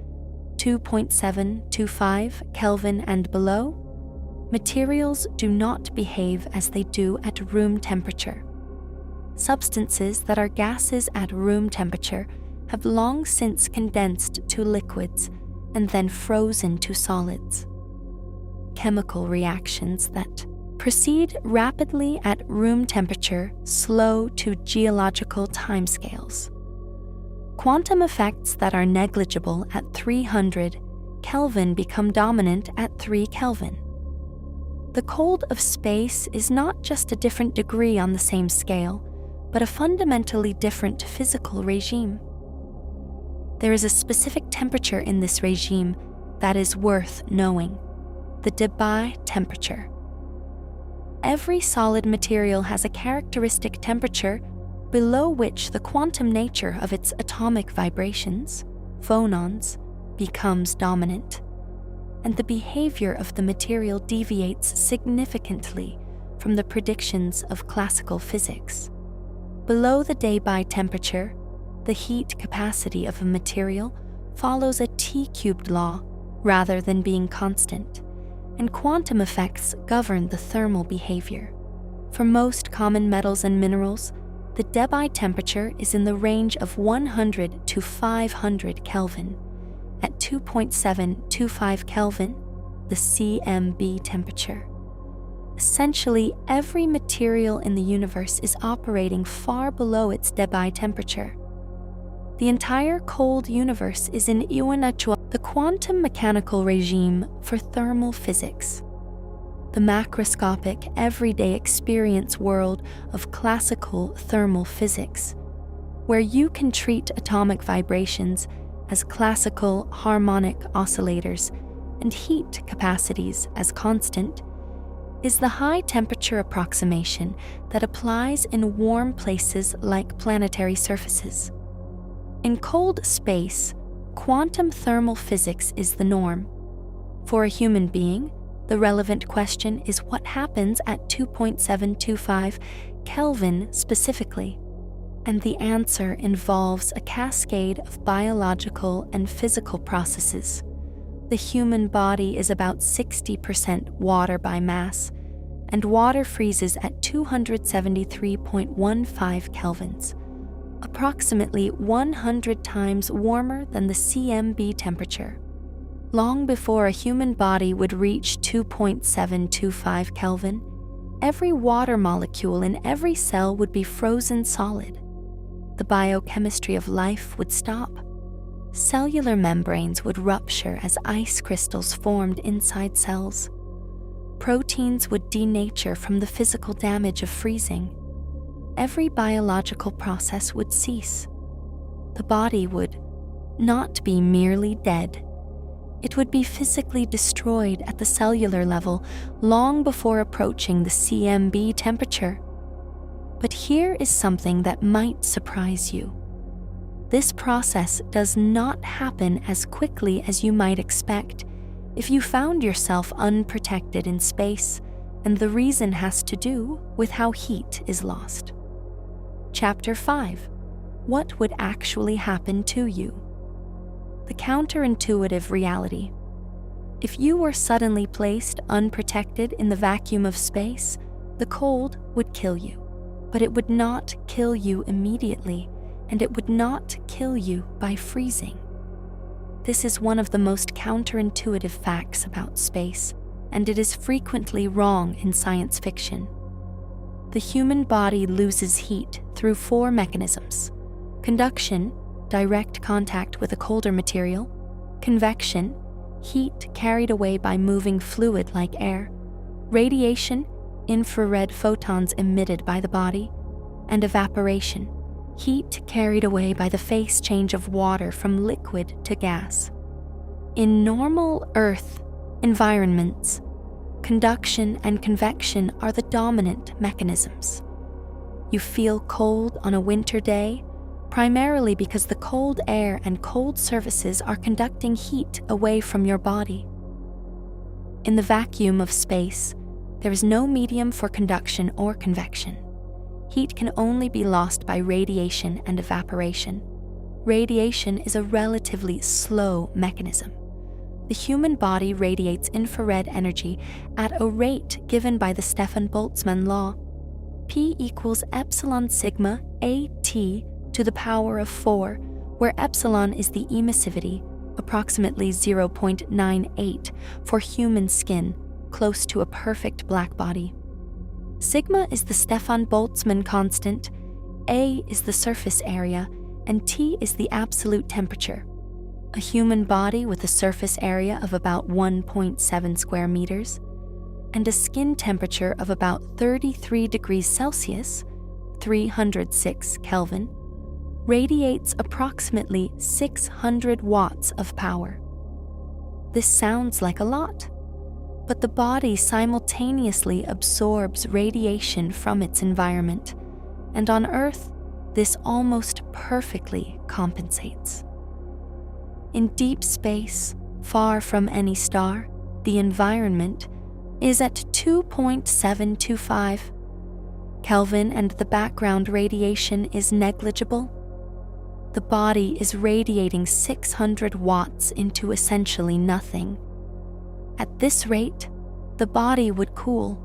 Speaker 1: 2.725 Kelvin and below, materials do not behave as they do at room temperature. Substances that are gases at room temperature have long since condensed to liquids and then frozen to solids. Chemical reactions that proceed rapidly at room temperature slow to geological timescales. Quantum effects that are negligible at 300 Kelvin become dominant at 3 Kelvin. The cold of space is not just a different degree on the same scale, but a fundamentally different physical regime. There is a specific temperature in this regime that is worth knowing: the Debye temperature. Every solid material has a characteristic temperature below which the quantum nature of its atomic vibrations, phonons, becomes dominant, and the behavior of the material deviates significantly from the predictions of classical physics. Below the Debye temperature, the heat capacity of a material follows a T-cubed law rather than being constant, and quantum effects govern the thermal behavior. For most common metals and minerals, the Debye temperature is in the range of 100 to 500 Kelvin. At 2.725 Kelvin, the CMB temperature. Essentially, every material in the universe is operating far below its Debye temperature. The entire cold universe is in unimaginably the quantum mechanical regime for thermal physics. The macroscopic, everyday experience world of classical thermal physics, where you can treat atomic vibrations as classical harmonic oscillators and heat capacities as constant, is the high-temperature approximation that applies in warm places like planetary surfaces. In cold space, quantum thermal physics is the norm. For a human being, the relevant question is what happens at 2.725 Kelvin specifically, and the answer involves a cascade of biological and physical processes. The human body is about 60% water by mass, and water freezes at 273.15 kelvins, approximately 100 times warmer than the CMB temperature. Long before a human body would reach 2.725 Kelvin, every water molecule in every cell would be frozen solid. The biochemistry of life would stop. Cellular membranes would rupture as ice crystals formed inside cells. Proteins would denature from the physical damage of freezing. Every biological process would cease. The body would not be merely dead. It would be physically destroyed at the cellular level long before approaching the CMB temperature. But here is something that might surprise you. This process does not happen as quickly as you might expect if you found yourself unprotected in space, and the reason has to do with how heat is lost. Chapter 5. What would actually happen to you? The counterintuitive reality. If you were suddenly placed unprotected in the vacuum of space, the cold would kill you. But it would not kill you immediately, and it would not kill you by freezing. This is one of the most counterintuitive facts about space, and it is frequently wrong in science fiction. The human body loses heat through 4 mechanisms: conduction, direct contact with a colder material; convection, heat carried away by moving fluid like air; radiation, infrared photons emitted by the body; and evaporation, heat carried away by the phase change of water from liquid to gas. In normal Earth environments, conduction and convection are the dominant mechanisms. You feel cold on a winter day, primarily because the cold air and cold surfaces are conducting heat away from your body. In the vacuum of space, there is no medium for conduction or convection. Heat can only be lost by radiation and evaporation. Radiation is a relatively slow mechanism. The human body radiates infrared energy at a rate given by the Stefan-Boltzmann law. P equals epsilon sigma AT to the power of 4, where epsilon is the emissivity, approximately 0.98 for human skin, close to a perfect black body. Sigma is the Stefan-Boltzmann constant, A is the surface area, and T is the absolute temperature. A human body with a surface area of about 1.7 square meters and a skin temperature of about 33 degrees Celsius, 306 Kelvin, radiates approximately 600 watts of power. This sounds like a lot, but the body simultaneously absorbs radiation from its environment, and on Earth, this almost perfectly compensates. In deep space, far from any star, the environment is at 2.725 Kelvin and the background radiation is negligible. The body is radiating 600 watts into essentially nothing. At this rate, the body would cool,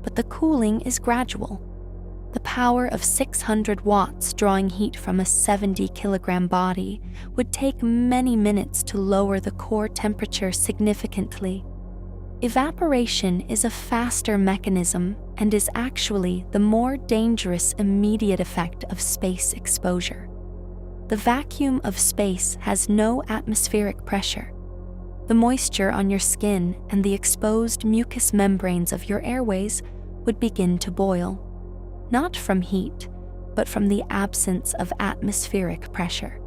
Speaker 1: but the cooling is gradual. The power of 600 watts drawing heat from a 70-kilogram body would take many minutes to lower the core temperature significantly. Evaporation is a faster mechanism and is actually the more dangerous immediate effect of space exposure. The vacuum of space has no atmospheric pressure. The moisture on your skin and the exposed mucous membranes of your airways would begin to boil, not from heat, but from the absence of atmospheric pressure.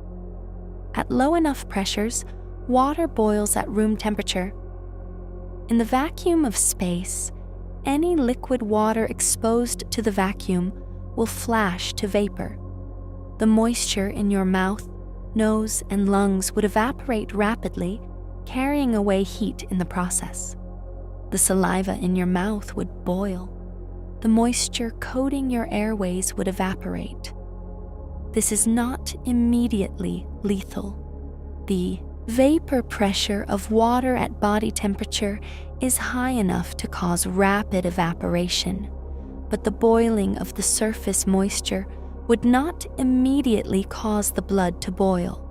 Speaker 1: At low enough pressures, water boils at room temperature. In the vacuum of space, any liquid water exposed to the vacuum will flash to vapor. The moisture in your mouth, nose, and lungs would evaporate rapidly, carrying away heat in the process. The saliva in your mouth would boil. The moisture coating your airways would evaporate. This is not immediately lethal. The vapor pressure of water at body temperature is high enough to cause rapid evaporation, but the boiling of the surface moisture would not immediately cause the blood to boil.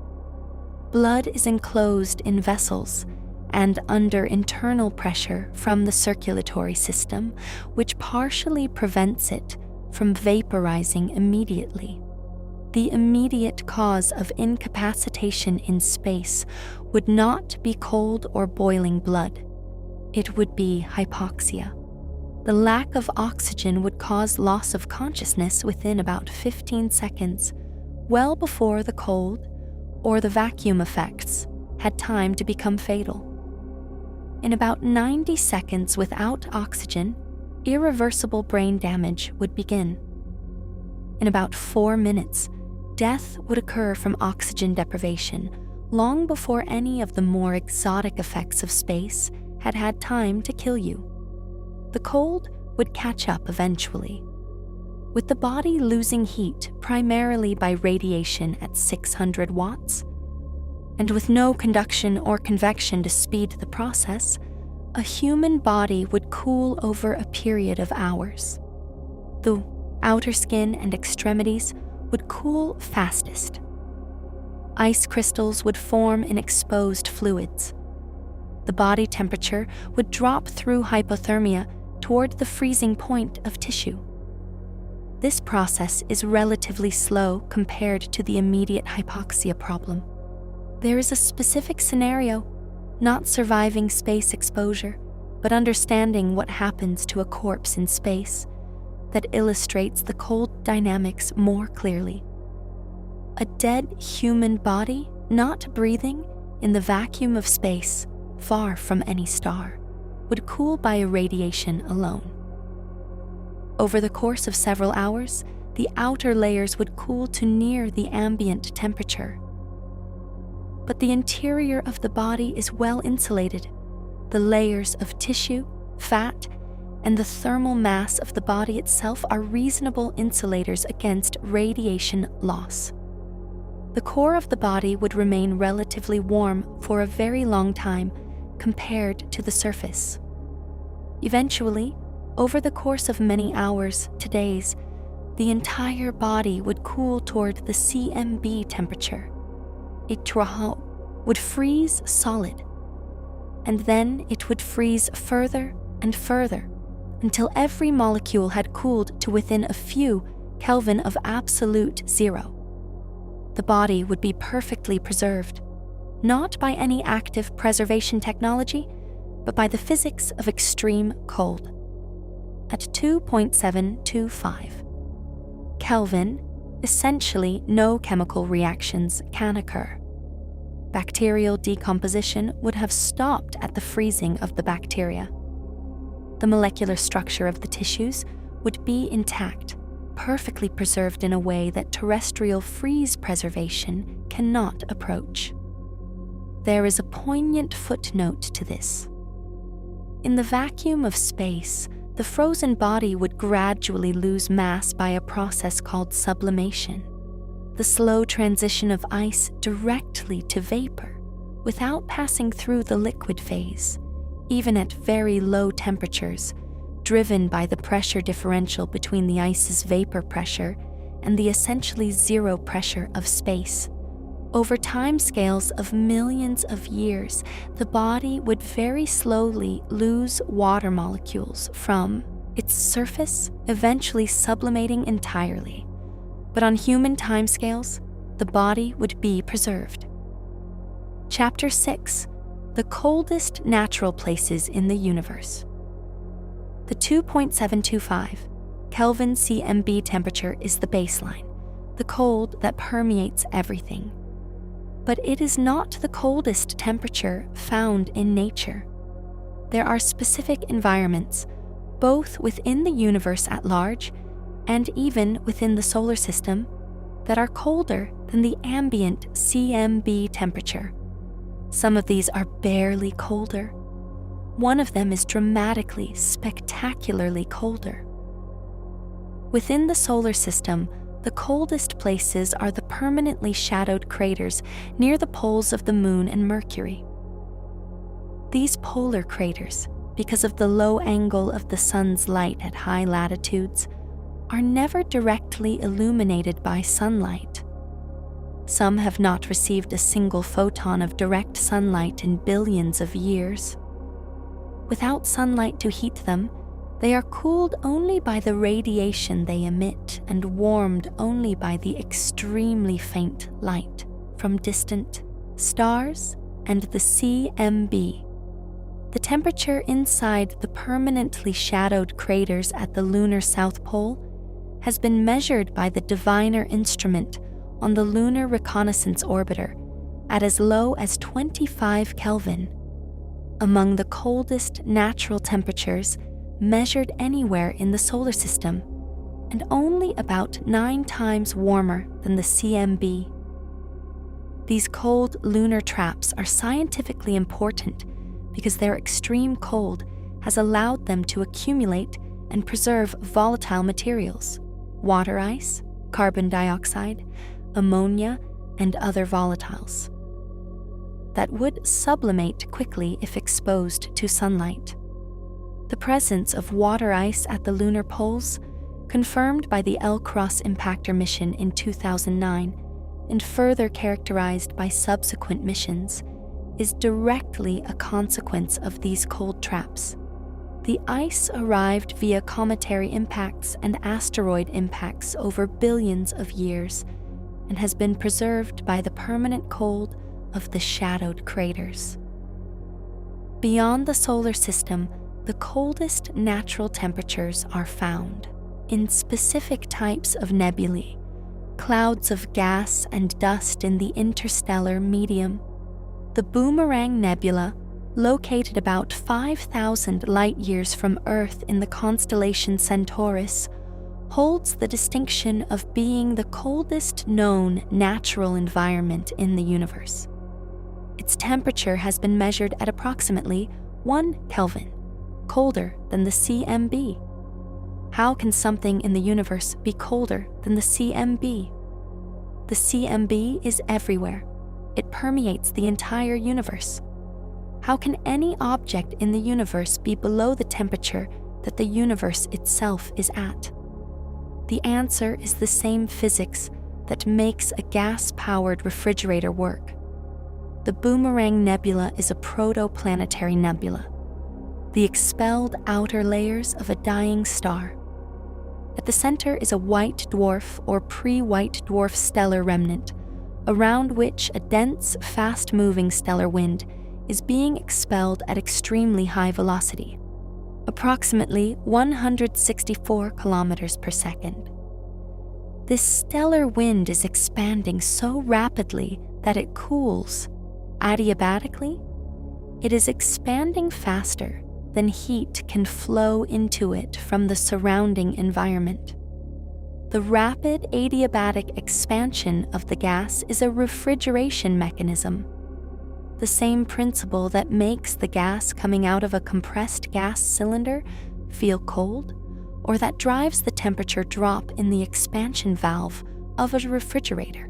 Speaker 1: Blood is enclosed in vessels and under internal pressure from the circulatory system, which partially prevents it from vaporizing immediately. The immediate cause of incapacitation in space would not be cold or boiling blood. It would be hypoxia. The lack of oxygen would cause loss of consciousness within about 15 seconds, well before the cold or the vacuum effects had time to become fatal. In about 90 seconds without oxygen, irreversible brain damage would begin. In about 4 minutes, death would occur from oxygen deprivation, long before any of the more exotic effects of space had had time to kill you. The cold would catch up eventually. With the body losing heat primarily by radiation at 600 watts, and with no conduction or convection to speed the process, a human body would cool over a period of hours. The outer skin and extremities would cool fastest. Ice crystals would form in exposed fluids. The body temperature would drop through hypothermia toward the freezing point of tissue. This process is relatively slow compared to the immediate hypoxia problem. There is a specific scenario, not surviving space exposure, but understanding what happens to a corpse in space, that illustrates the cold dynamics more clearly. A dead human body, not breathing, in the vacuum of space, far from any star, would cool by irradiation alone. Over the course of several hours, the outer layers would cool to near the ambient temperature. But the interior of the body is well insulated. The layers of tissue, fat, and the thermal mass of the body itself are reasonable insulators against radiation loss. The core of the body would remain relatively warm for a very long time compared to the surface. Eventually, over the course of many hours to days, the entire body would cool toward the CMB temperature. It would freeze solid, and then it would freeze further and further until every molecule had cooled to within a few Kelvin of absolute zero. The body would be perfectly preserved, not by any active preservation technology, but by the physics of extreme cold. At 2.725 Kelvin, essentially no chemical reactions can occur. Bacterial decomposition would have stopped at the freezing of the bacteria. The molecular structure of the tissues would be intact, perfectly preserved in a way that terrestrial freeze preservation cannot approach. There is a poignant footnote to this. In the vacuum of space, the frozen body would gradually lose mass by a process called sublimation, the slow transition of ice directly to vapor without passing through the liquid phase, even at very low temperatures, driven by the pressure differential between the ice's vapor pressure and the essentially zero pressure of space. Over timescales of millions of years, the body would very slowly lose water molecules from its surface, eventually sublimating entirely. But on human timescales, the body would be preserved. Chapter 6: The coldest natural places in the universe. The 2.725 Kelvin CMB temperature is the baseline, the cold that permeates everything. But it is not the coldest temperature found in nature. There are specific environments, both within the universe at large and even within the solar system, that are colder than the ambient CMB temperature. Some of these are barely colder. One of them is dramatically, spectacularly colder. Within the solar system, the coldest places are the permanently shadowed craters near the poles of the Moon and Mercury. These polar craters, because of the low angle of the sun's light at high latitudes, are never directly illuminated by sunlight. Some have not received a single photon of direct sunlight in billions of years. Without sunlight to heat them, they are cooled only by the radiation they emit and warmed only by the extremely faint light from distant stars and the CMB. The temperature inside the permanently shadowed craters at the lunar South Pole has been measured by the Diviner instrument on the Lunar Reconnaissance Orbiter at as low as 25 Kelvin, among the coldest natural temperatures measured anywhere in the solar system, and only about 9 times warmer than the CMB. These cold lunar traps are scientifically important because their extreme cold has allowed them to accumulate and preserve volatile materials, water ice, carbon dioxide, ammonia, and other volatiles that would sublimate quickly if exposed to sunlight. The presence of water ice at the lunar poles, confirmed by the L-Cross Impactor mission in 2009 and further characterized by subsequent missions, is directly a consequence of these cold traps. The ice arrived via cometary impacts and asteroid impacts over billions of years and has been preserved by the permanent cold of the shadowed craters. Beyond the solar system, the coldest natural temperatures are found in specific types of nebulae, clouds of gas and dust in the interstellar medium. The Boomerang Nebula, located about 5,000 light-years from Earth in the constellation Centaurus, holds the distinction of being the coldest known natural environment in the universe. Its temperature has been measured at approximately 1 Kelvin, colder than the CMB. How can something in the universe be colder than the CMB? The CMB is everywhere. It permeates the entire universe. How can any object in the universe be below the temperature that the universe itself is at? The answer is the same physics that makes a gas-powered refrigerator work. The Boomerang Nebula is a protoplanetary nebula, the expelled outer layers of a dying star. At the center is a white dwarf or pre-white dwarf stellar remnant, around which a dense, fast-moving stellar wind is being expelled at extremely high velocity, approximately 164 kilometers per second. This stellar wind is expanding so rapidly that it cools. Adiabatically, it is expanding faster than heat can flow into it from the surrounding environment. The rapid adiabatic expansion of the gas is a refrigeration mechanism, the same principle that makes the gas coming out of a compressed gas cylinder feel cold, or that drives the temperature drop in the expansion valve of a refrigerator.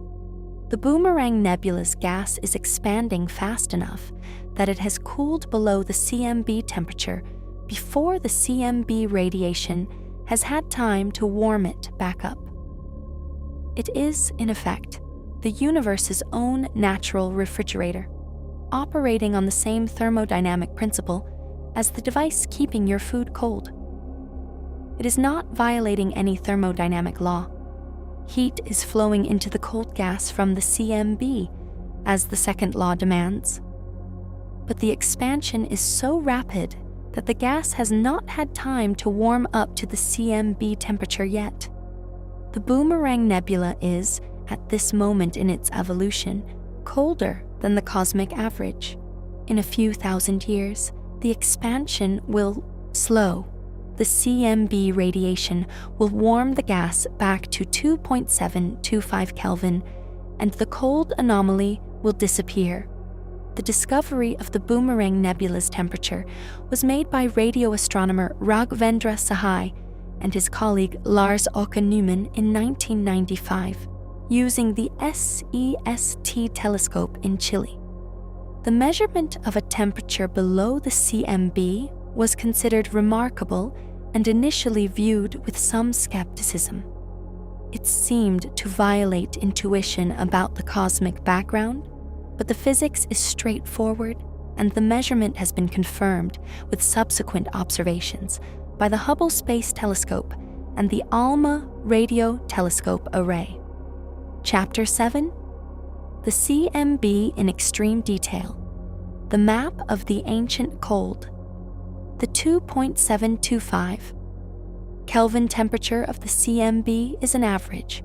Speaker 1: The Boomerang Nebula's gas is expanding fast enough that it has cooled below the CMB temperature before the CMB radiation has had time to warm it back up. It is, in effect, the universe's own natural refrigerator, operating on the same thermodynamic principle as the device keeping your food cold. It is not violating any thermodynamic law. Heat is flowing into the cold gas from the CMB, as the second law demands. But the expansion is so rapid that the gas has not had time to warm up to the CMB temperature yet. The Boomerang Nebula is, at this moment in its evolution, colder than the cosmic average. In a few thousand years, the expansion will slow, the CMB radiation will warm the gas back to 2.725 Kelvin, and the cold anomaly will disappear. The discovery of the Boomerang Nebula's temperature was made by radio astronomer Raghvendra Sahai and his colleague Lars Åke Newman in 1995, using the SEST telescope in Chile. The measurement of a temperature below the CMB was considered remarkable and initially viewed with some skepticism. It seemed to violate intuition about the cosmic background, but the physics is straightforward, and the measurement has been confirmed with subsequent observations by the Hubble Space Telescope and the ALMA Radio Telescope Array. Chapter 7: The CMB in extreme detail. The map of the ancient cold. The 2.725 Kelvin temperature of the CMB is an average.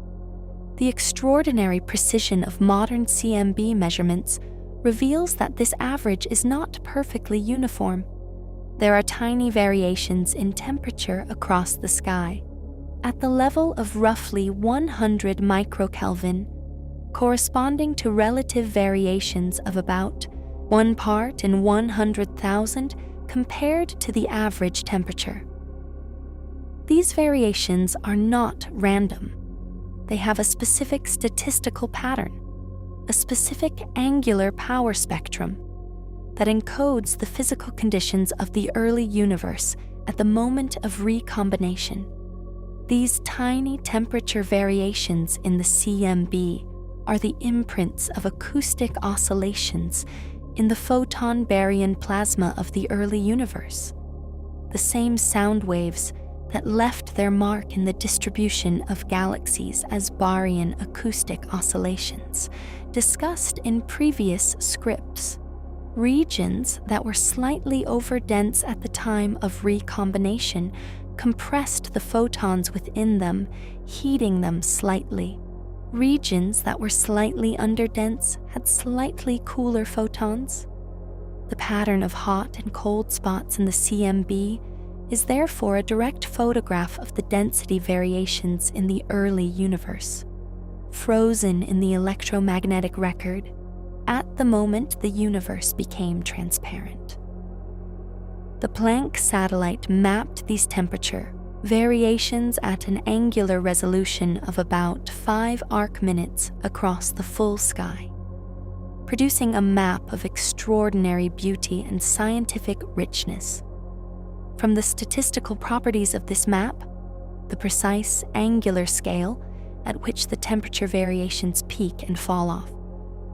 Speaker 1: The extraordinary precision of modern CMB measurements reveals that this average is not perfectly uniform. There are tiny variations in temperature across the sky. At the level of roughly 100 microkelvin, corresponding to relative variations of about 1 part in 100,000 compared to the average temperature. These variations are not random. They have a specific statistical pattern, a specific angular power spectrum that encodes the physical conditions of the early universe at the moment of recombination. These tiny temperature variations in the CMB are the imprints of acoustic oscillations in the photon baryon plasma of the early universe, the same sound waves that left their mark in the distribution of galaxies as baryon acoustic oscillations, discussed in previous scripts. Regions that were slightly overdense at the time of recombination compressed the photons within them, heating them slightly. Regions that were slightly underdense had slightly cooler photons. The pattern of hot and cold spots in the CMB is therefore a direct photograph of the density variations in the early universe, frozen in the electromagnetic record at the moment the universe became transparent. The Planck satellite mapped these temperature variations at an angular resolution of about 5 arc-minutes across the full sky, producing a map of extraordinary beauty and scientific richness. From the statistical properties of this map, the precise angular scale at which the temperature variations peak and fall off,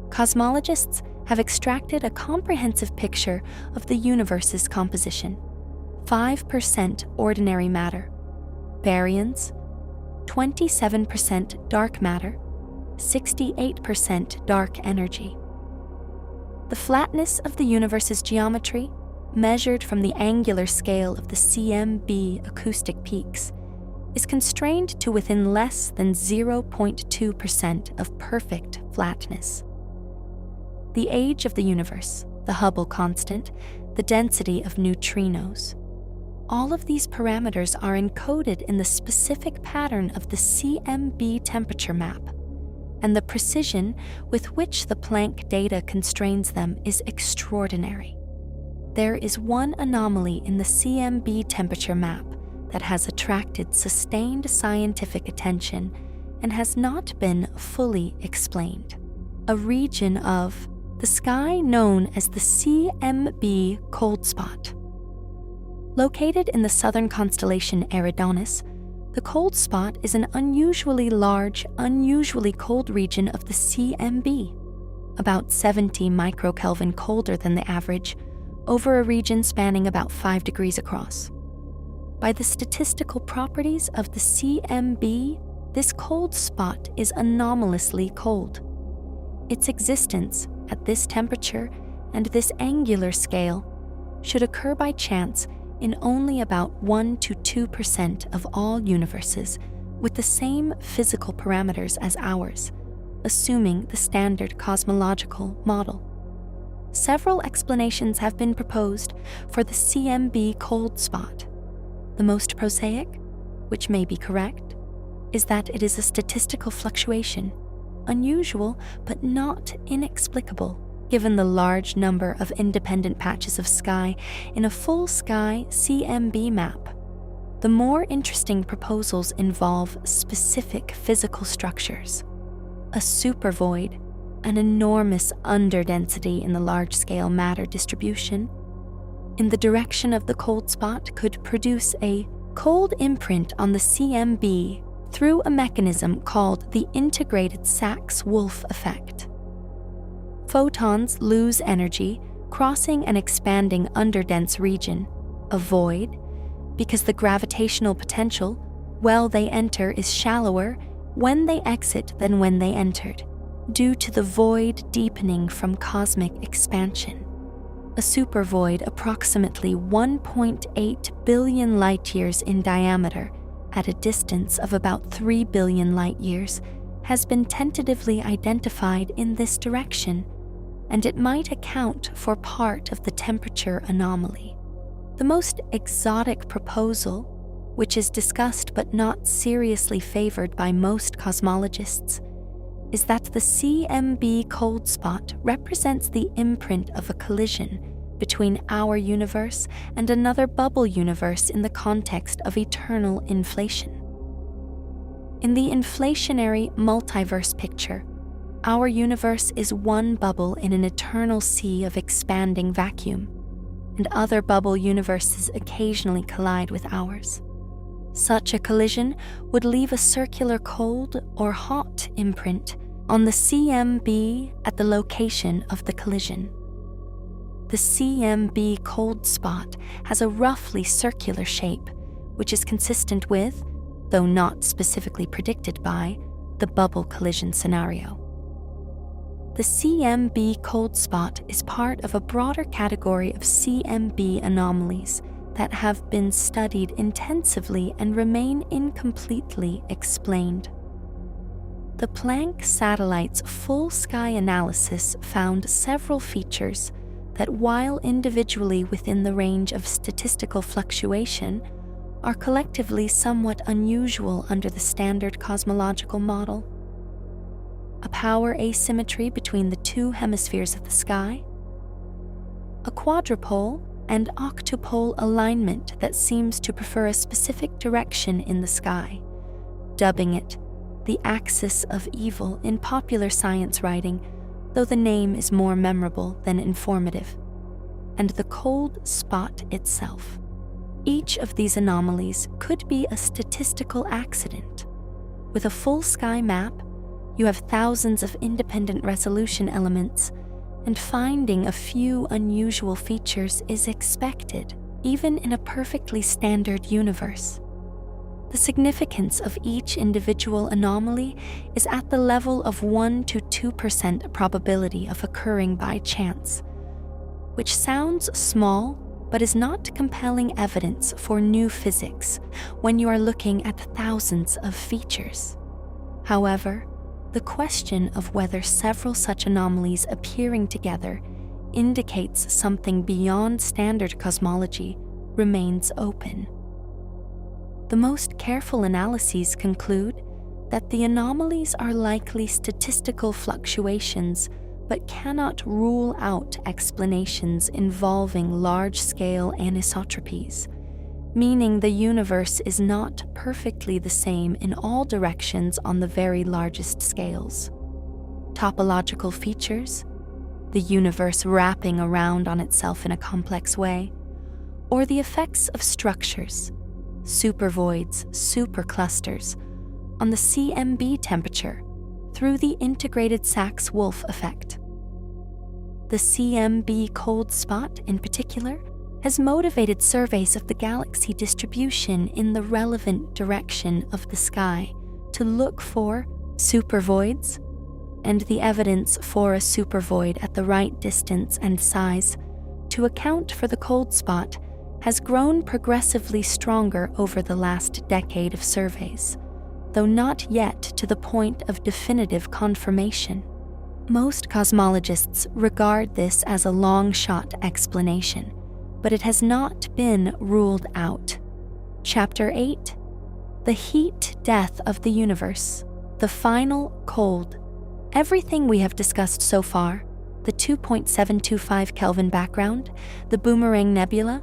Speaker 1: cosmologists have extracted a comprehensive picture of the universe's composition. 5% ordinary matter, baryons, 27% dark matter, 68% dark energy. The flatness of the universe's geometry, measured from the angular scale of the CMB acoustic peaks, is constrained to within less than 0.2% of perfect flatness. The age of the universe, the Hubble constant, the density of neutrinos. All of these parameters are encoded in the specific pattern of the CMB temperature map, and the precision with which the Planck data constrains them is extraordinary. There is one anomaly in the CMB temperature map that has attracted sustained scientific attention and has not been fully explained. A region of the sky known as the CMB cold spot. Located in the southern constellation Eridanus, the cold spot is an unusually large, unusually cold region of the CMB, about 70 microkelvin colder than the average, over a region spanning about 5 degrees across. By the statistical properties of the CMB, this cold spot is anomalously cold. Its existence at this temperature and this angular scale should occur by chance in only about 1 to 2% of all universes with the same physical parameters as ours, assuming the standard cosmological model. Several explanations have been proposed for the CMB cold spot. The most prosaic, which may be correct, is that it is a statistical fluctuation, unusual but not inexplicable, given the large number of independent patches of sky in a full sky CMB map. The more interesting proposals involve specific physical structures. A supervoid, an enormous underdensity in the large-scale matter distribution, in the direction of the cold spot could produce a cold imprint on the CMB through a mechanism called the integrated Sachs-Wolf effect. Photons lose energy crossing an expanding underdense region, a void, because the gravitational potential, while they enter, is shallower when they exit than when they entered, due to the void deepening from cosmic expansion. A supervoid approximately 1.8 billion light-years in diameter at a distance of about 3 billion light-years has been tentatively identified in this direction, and it might account for part of the temperature anomaly. The most exotic proposal, which is discussed but not seriously favored by most cosmologists, is that the CMB cold spot represents the imprint of a collision between our universe and another bubble universe in the context of eternal inflation. In the inflationary multiverse picture, our universe is one bubble in an eternal sea of expanding vacuum, and other bubble universes occasionally collide with ours. Such a collision would leave a circular cold or hot imprint on the CMB at the location of the collision. The CMB cold spot has a roughly circular shape, which is consistent with, though not specifically predicted by, the bubble collision scenario. The CMB cold spot is part of a broader category of CMB anomalies that have been studied intensively and remain incompletely explained. The Planck satellite's full sky analysis found several features that, while individually within the range of statistical fluctuation, are collectively somewhat unusual under the standard cosmological model. A power asymmetry between the two hemispheres of the sky, a quadrupole and octupole alignment that seems to prefer a specific direction in the sky, dubbing it the axis of evil in popular science writing, though the name is more memorable than informative, and the cold spot itself. Each of these anomalies could be a statistical accident. With a full sky map, you have thousands of independent resolution elements, and finding a few unusual features is expected, even in a perfectly standard universe. The significance of each individual anomaly is at the level of 1 to 2% probability of occurring by chance, which sounds small but is not compelling evidence for new physics when you are looking at thousands of features. However, the question of whether several such anomalies appearing together indicates something beyond standard cosmology remains open. The most careful analyses conclude that the anomalies are likely statistical fluctuations but cannot rule out explanations involving large-scale anisotropies, meaning the universe is not perfectly the same in all directions on the very largest scales. Topological features, the universe wrapping around on itself in a complex way, or the effects of structures, supervoids, superclusters, on the CMB temperature through the integrated Sachs-Wolf effect. The CMB cold spot, in particular, has motivated surveys of the galaxy distribution in the relevant direction of the sky to look for supervoids, and the evidence for a supervoid at the right distance and size to account for the cold spot has grown progressively stronger over the last decade of surveys, though not yet to the point of definitive confirmation. Most cosmologists regard this as a long-shot explanation, but it has not been ruled out. Chapter 8: The Heat Death of the Universe, the Final Cold. Everything we have discussed so far, the 2.725 Kelvin background, the Boomerang Nebula,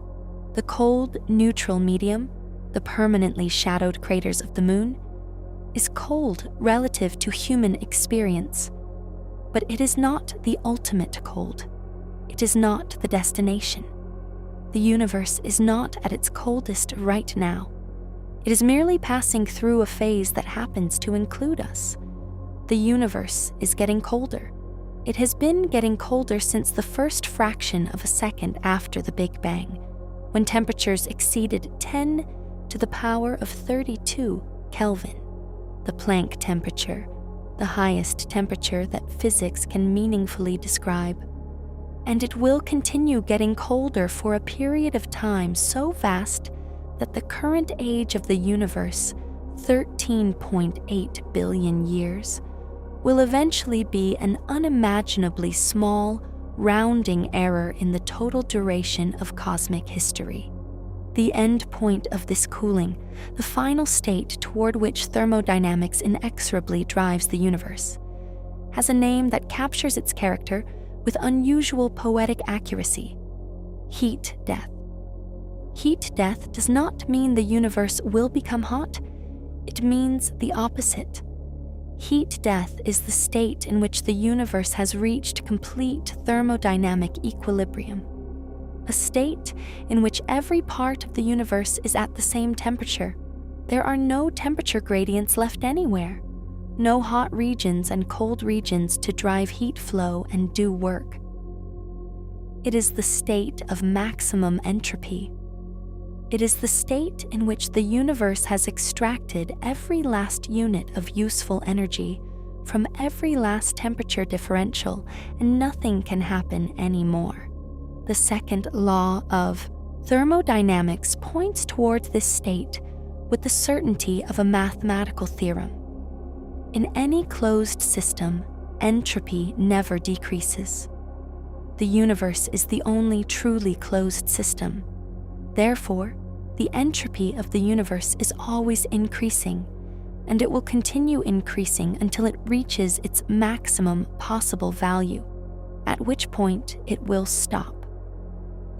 Speaker 1: the cold neutral medium, the permanently shadowed craters of the moon, is cold relative to human experience. But it is not the ultimate cold. It is not the destination. The universe is not at its coldest right now. It is merely passing through a phase that happens to include us. The universe is getting colder. It has been getting colder since the first fraction of a second after the Big Bang, when temperatures exceeded 10 to the power of 32 Kelvin, the Planck temperature, the highest temperature that physics can meaningfully describe. And it will continue getting colder for a period of time so vast that the current age of the universe, 13.8 billion years, will eventually be an unimaginably small, rounding error in the total duration of cosmic history. The end point of this cooling, the final state toward which thermodynamics inexorably drives the universe, has a name that captures its character with unusual poetic accuracy: heat death. Heat death does not mean the universe will become hot. It means the opposite. Heat death is the state in which the universe has reached complete thermodynamic equilibrium, a state in which every part of the universe is at the same temperature. There are no temperature gradients left anywhere, no hot regions and cold regions to drive heat flow and do work. It is the state of maximum entropy. It is the state in which the universe has extracted every last unit of useful energy from every last temperature differential, and nothing can happen anymore. The second law of thermodynamics points toward this state with the certainty of a mathematical theorem. In any closed system, entropy never decreases. The universe is the only truly closed system. Therefore, the entropy of the universe is always increasing, and it will continue increasing until it reaches its maximum possible value, at which point it will stop.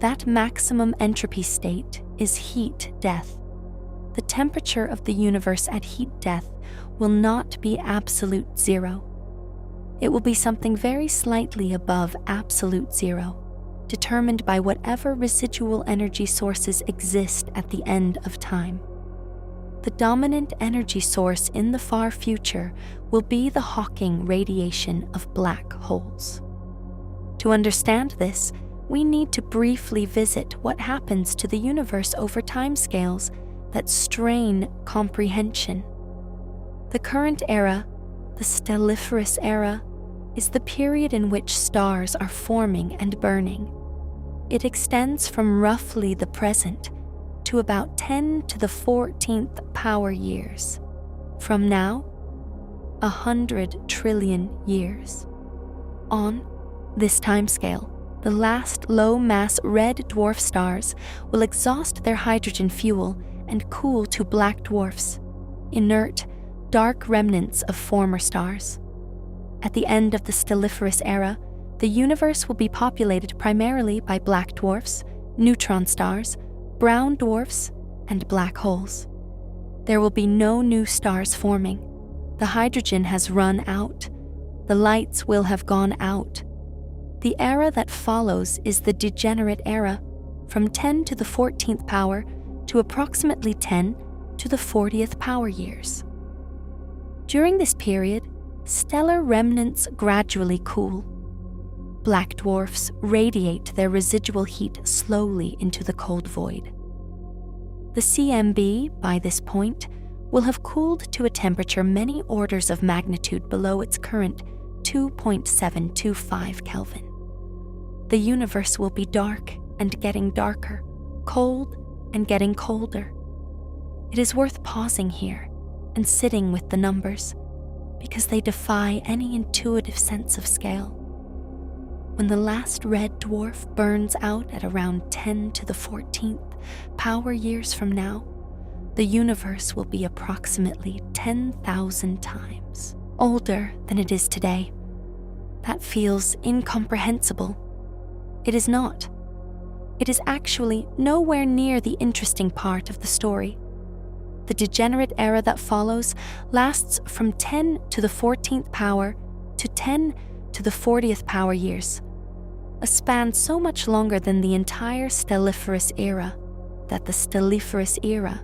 Speaker 1: That maximum entropy state is heat death. The temperature of the universe at heat death will not be absolute zero. It will be something very slightly above absolute zero, determined by whatever residual energy sources exist at the end of time. The dominant energy source in the far future will be the Hawking radiation of black holes. To understand this, we need to briefly visit what happens to the universe over timescales that strain comprehension. The current era, the stelliferous era, is the period in which stars are forming and burning. It extends from roughly the present to about 10 to the 14th power years. From now, 100 trillion years. On this timescale, the last low-mass red dwarf stars will exhaust their hydrogen fuel and cool to black dwarfs, inert, dark remnants of former stars. At the end of the stelliferous era, the universe will be populated primarily by black dwarfs, neutron stars, brown dwarfs, and black holes. There will be no new stars forming. The hydrogen has run out. The lights will have gone out. The era that follows is the degenerate era, from 10 to the 14th power to approximately 10 to the 40th power years. During this period, stellar remnants gradually cool. Black dwarfs radiate their residual heat slowly into the cold void. The CMB, by this point, will have cooled to a temperature many orders of magnitude below its current 2.725 Kelvin. The universe will be dark and getting darker, cold and getting colder. It is worth pausing here and sitting with the numbers, because they defy any intuitive sense of scale. When the last red dwarf burns out at around 10 to the 14th power years from now, the universe will be approximately 10,000 times older than it is today. That feels incomprehensible. It is not. It is actually nowhere near the interesting part of the story. The degenerate era that follows lasts from 10 to the 14th power to 10 to the 40th power years, a span so much longer than the entire stelliferous era that the stelliferous era,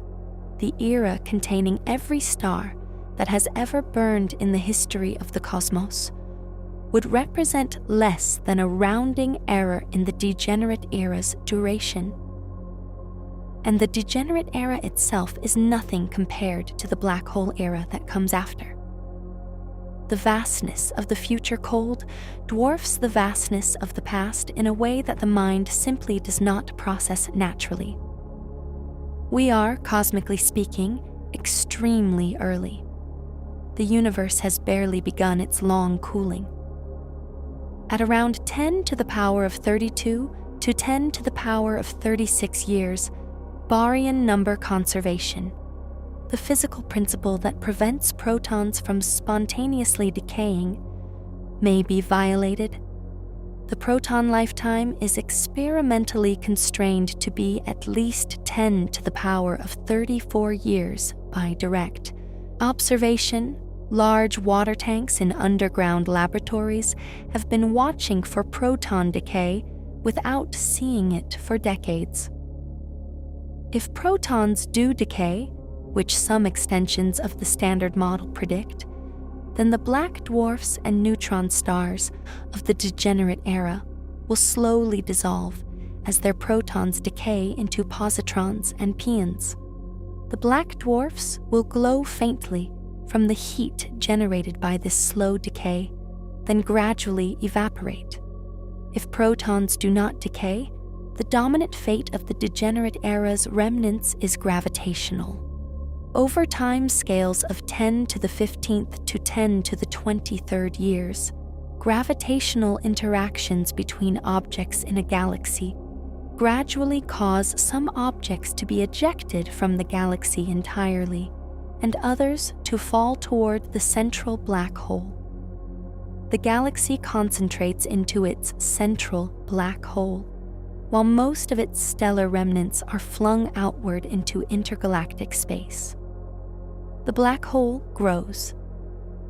Speaker 1: the era containing every star that has ever burned in the history of the cosmos, would represent less than a rounding error in the degenerate era's duration. And the degenerate era itself is nothing compared to the black hole era that comes after. The vastness of the future cold dwarfs the vastness of the past in a way that the mind simply does not process naturally. We are, cosmically speaking, extremely early. The universe has barely begun its long cooling. At around 10 to the power of 32 to 10 to the power of 36 years, baryon number conservation, the physical principle that prevents protons from spontaneously decaying, may be violated. The proton lifetime is experimentally constrained to be at least 10 to the power of 34 years by direct observation. Large water tanks in underground laboratories have been watching for proton decay without seeing it for decades. If protons do decay, which some extensions of the Standard Model predict, then the black dwarfs and neutron stars of the degenerate era will slowly dissolve as their protons decay into positrons and pions. The black dwarfs will glow faintly from the heat generated by this slow decay, then gradually evaporate. If protons do not decay, the dominant fate of the degenerate era's remnants is gravitational. Over time scales of 10 to the 15th to 10 to the 23rd years, gravitational interactions between objects in a galaxy gradually cause some objects to be ejected from the galaxy entirely, and others to fall toward the central black hole. The galaxy concentrates into its central black hole, while most of its stellar remnants are flung outward into intergalactic space. The black hole grows.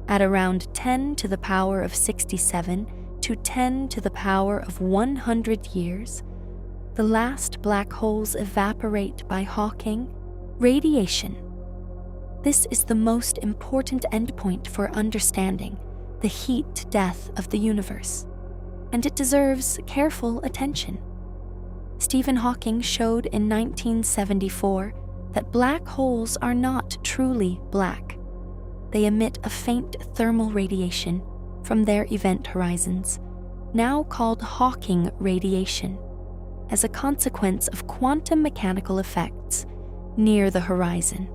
Speaker 1: At around 10 to the power of 67 to 10 to the power of 100 years, the last black holes evaporate by Hawking radiation. This is the most important endpoint for understanding the heat death of the universe, and it deserves careful attention. Stephen Hawking showed in 1974 that black holes are not truly black. They emit a faint thermal radiation from their event horizons, now called Hawking radiation, as a consequence of quantum mechanical effects near the horizon.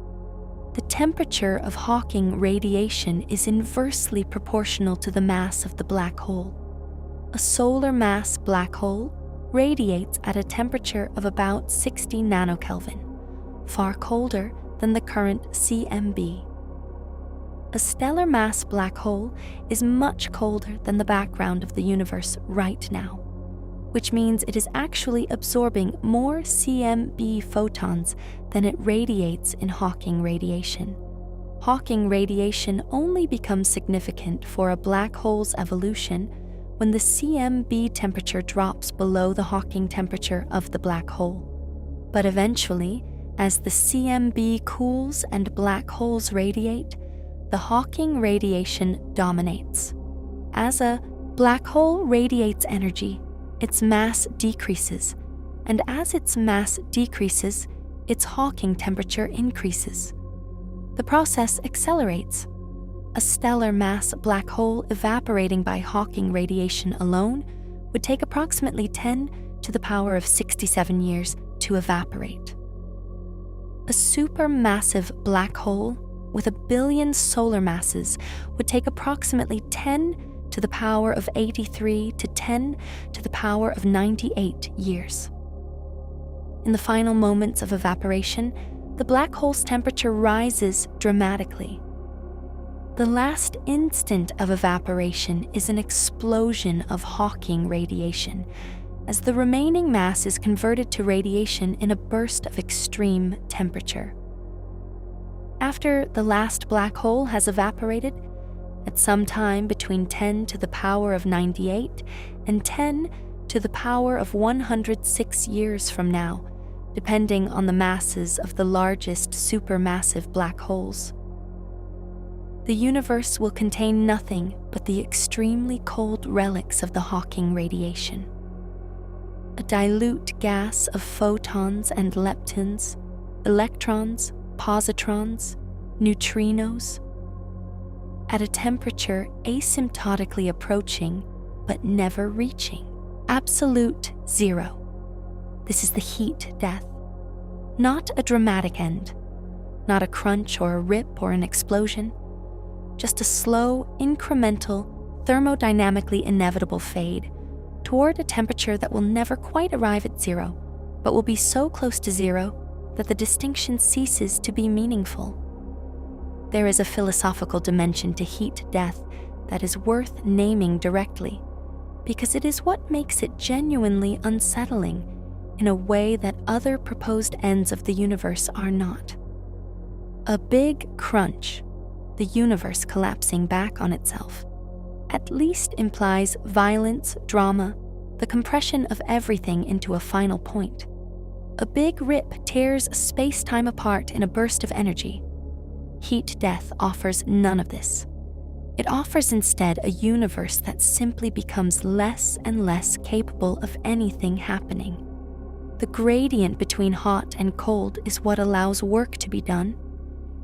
Speaker 1: The temperature of Hawking radiation is inversely proportional to the mass of the black hole. A solar mass black hole radiates at a temperature of about 60 nanokelvin, far colder than the current CMB. A stellar mass black hole is much colder than the background of the universe right now, which means it is actually absorbing more CMB photons than it radiates in Hawking radiation. Hawking radiation only becomes significant for a black hole's evolution when the CMB temperature drops below the Hawking temperature of the black hole. But eventually, as the CMB cools and black holes radiate, the Hawking radiation dominates. As a black hole radiates energy, its mass decreases, and as its mass decreases, its Hawking temperature increases. The process accelerates. A stellar mass black hole evaporating by Hawking radiation alone would take approximately 10 to the power of 67 years to evaporate. A supermassive black hole with 1 billion solar masses would take approximately 10 to the power of 83 to 10 to the power of 98 years. In the final moments of evaporation, the black hole's temperature rises dramatically. The last instant of evaporation is an explosion of Hawking radiation, as the remaining mass is converted to radiation in a burst of extreme temperature. After the last black hole has evaporated, at some time between 10 to the power of 98 and 10 to the power of 106 years from now, depending on the masses of the largest supermassive black holes, the universe will contain nothing but the extremely cold relics of the Hawking radiation. A dilute gas of photons and leptons, electrons, positrons, neutrinos, at a temperature asymptotically approaching but never reaching absolute zero. This is the heat death, not a dramatic end, not a crunch or a rip or an explosion, just a slow, incremental, thermodynamically inevitable fade toward a temperature that will never quite arrive at zero, but will be so close to zero that the distinction ceases to be meaningful. There is a philosophical dimension to heat death that is worth naming directly, because it is what makes it genuinely unsettling in a way that other proposed ends of the universe are not. A big crunch, the universe collapsing back on itself, at least implies violence, drama, the compression of everything into a final point. A big rip tears space-time apart in a burst of energy. Heat death offers none of this. It offers instead a universe that simply becomes less and less capable of anything happening. The gradient between hot and cold is what allows work to be done.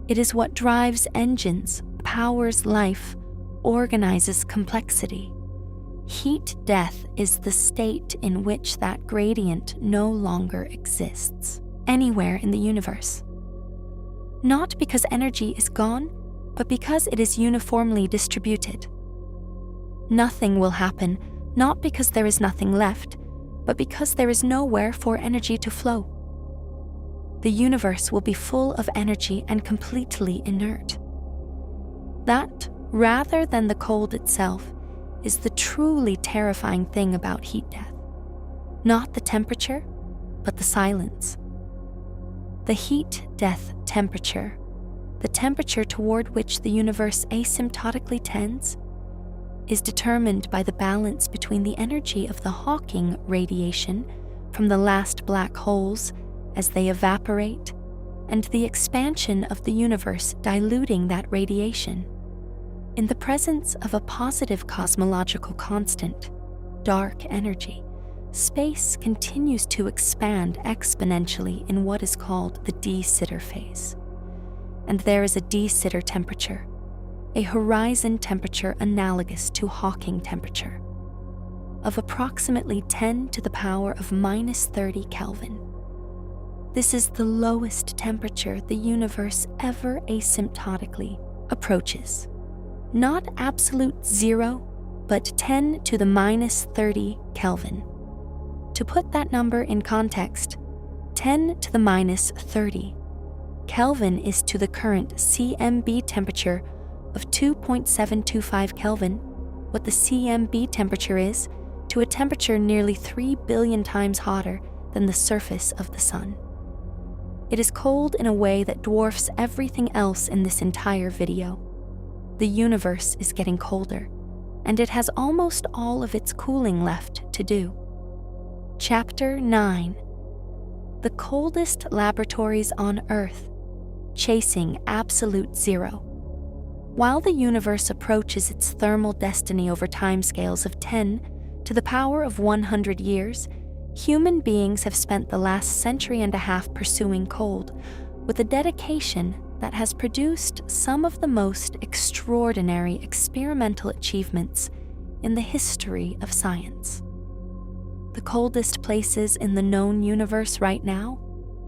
Speaker 1: It is what drives engines, powers life, organizes complexity. Heat death is the state in which that gradient no longer exists anywhere in the universe. Not because energy is gone, but because it is uniformly distributed. Nothing will happen, not because there is nothing left, but because there is nowhere for energy to flow. The universe will be full of energy and completely inert. That, rather than the cold itself, is the truly terrifying thing about heat death. Not the temperature, but the silence. The heat death temperature, the temperature toward which the universe asymptotically tends, is determined by the balance between the energy of the Hawking radiation from the last black holes as they evaporate, and the expansion of the universe diluting that radiation. In the presence of a positive cosmological constant, dark energy, space continues to expand exponentially in what is called the de-Sitter phase. And there is a de-Sitter temperature, a horizon temperature analogous to Hawking temperature, of approximately 10 to the power of minus 30 Kelvin. This is the lowest temperature the universe ever asymptotically approaches. Not absolute zero, but 10 to the minus 30 Kelvin. To put that number in context, 10 to the minus 30 Kelvin is to the current CMB temperature of 2.725 Kelvin what the CMB temperature is to a temperature nearly 3 billion times hotter than the surface of the sun. It is cold in a way that dwarfs everything else in this entire video. The universe is getting colder, and it has almost all of its cooling left to do. Chapter 9. The coldest laboratories on Earth, chasing absolute zero. While the universe approaches its thermal destiny over timescales of 10 to the power of 100 years, human beings have spent the last century and a half pursuing cold with a dedication that has produced some of the most extraordinary experimental achievements in the history of science. The coldest places in the known universe right now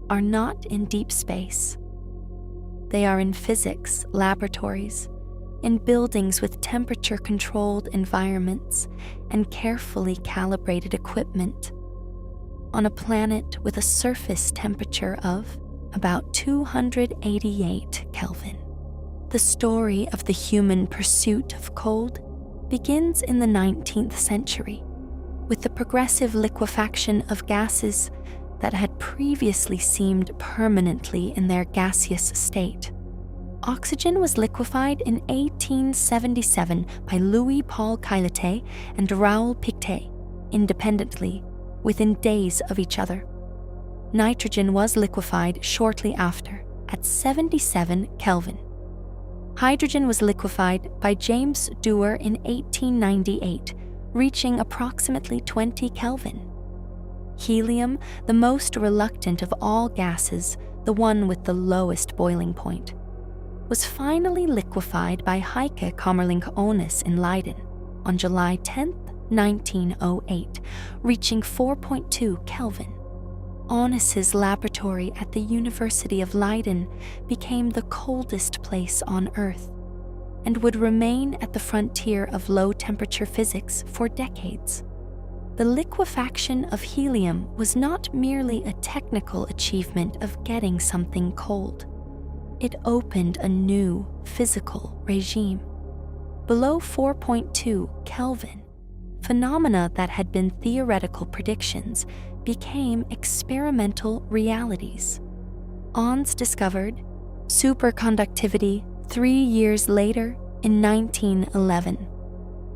Speaker 1: are not in deep space. They are in physics laboratories, in buildings with temperature-controlled environments and carefully calibrated equipment, on a planet with a surface temperature of about 288 Kelvin. The story of the human pursuit of cold begins in the 19th century, with the progressive liquefaction of gases that had previously seemed permanently in their gaseous state. Oxygen was liquefied in 1877 by Louis Paul Cailletet and Raoul Pictet, independently, within days of each other. Nitrogen was liquefied shortly after, at 77 Kelvin. Hydrogen was liquefied by James Dewar in 1898, reaching approximately 20 Kelvin. Helium, the most reluctant of all gases, the one with the lowest boiling point, was finally liquefied by Heike Kamerlingh-Onnes in Leiden on July 10, 1908, reaching 4.2 Kelvin. Onnes's laboratory at the University of Leiden became the coldest place on Earth and would remain at the frontier of low-temperature physics for decades. The liquefaction of helium was not merely a technical achievement of getting something cold. It opened a new physical regime. Below 4.2 Kelvin, phenomena that had been theoretical predictions became experimental realities. Onnes discovered superconductivity 3 years later in 1911.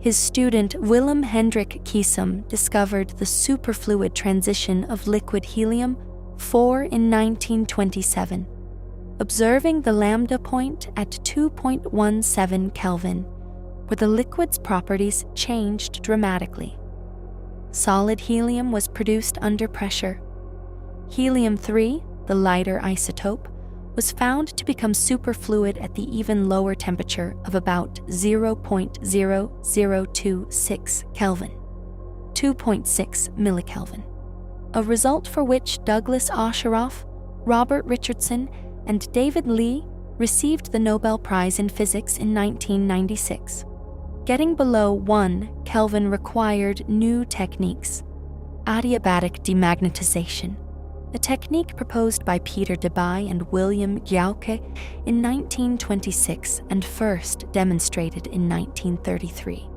Speaker 1: His student Willem Hendrik Kiesum discovered the superfluid transition of liquid helium-4 in 1927, observing the lambda point at 2.17 Kelvin, where the liquid's properties changed dramatically. Solid helium was produced under pressure. Helium-3, the lighter isotope, was found to become superfluid at the even lower temperature of about 0.0026 Kelvin, 2.6 millikelvin, a result for which Douglas Osheroff, Robert Richardson, and David Lee received the Nobel Prize in Physics in 1996. Getting below 1 Kelvin required new techniques: adiabatic demagnetization, a technique proposed by Peter Debye and William Gauke in 1926 and first demonstrated in 1933.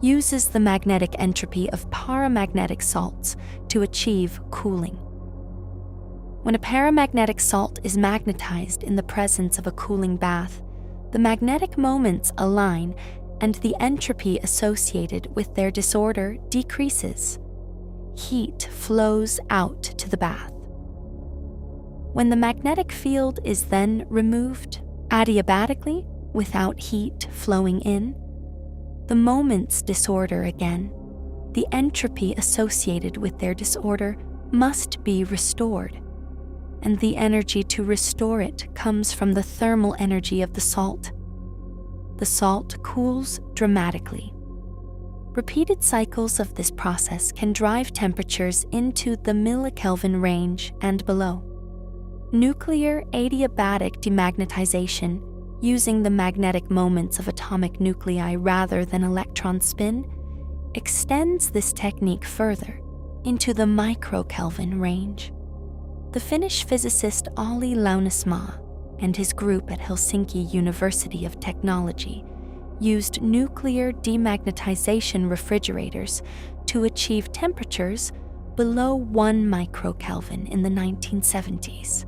Speaker 1: Uses the magnetic entropy of paramagnetic salts to achieve cooling. When a paramagnetic salt is magnetized in the presence of a cooling bath, the magnetic moments align and the entropy associated with their disorder decreases. Heat flows out to the bath. When the magnetic field is then removed adiabatically without heat flowing in, the moments disorder again. The entropy associated with their disorder must be restored, and the energy to restore it comes from the thermal energy of the salt. The salt cools dramatically. Repeated cycles of this process can drive temperatures into the millikelvin range and below. Nuclear adiabatic demagnetization, using the magnetic moments of atomic nuclei rather than electron spin, extends this technique further into the microkelvin range. The Finnish physicist Olli Launismaa and his group at Helsinki University of Technology used nuclear demagnetization refrigerators to achieve temperatures below 1 microkelvin in the 1970s,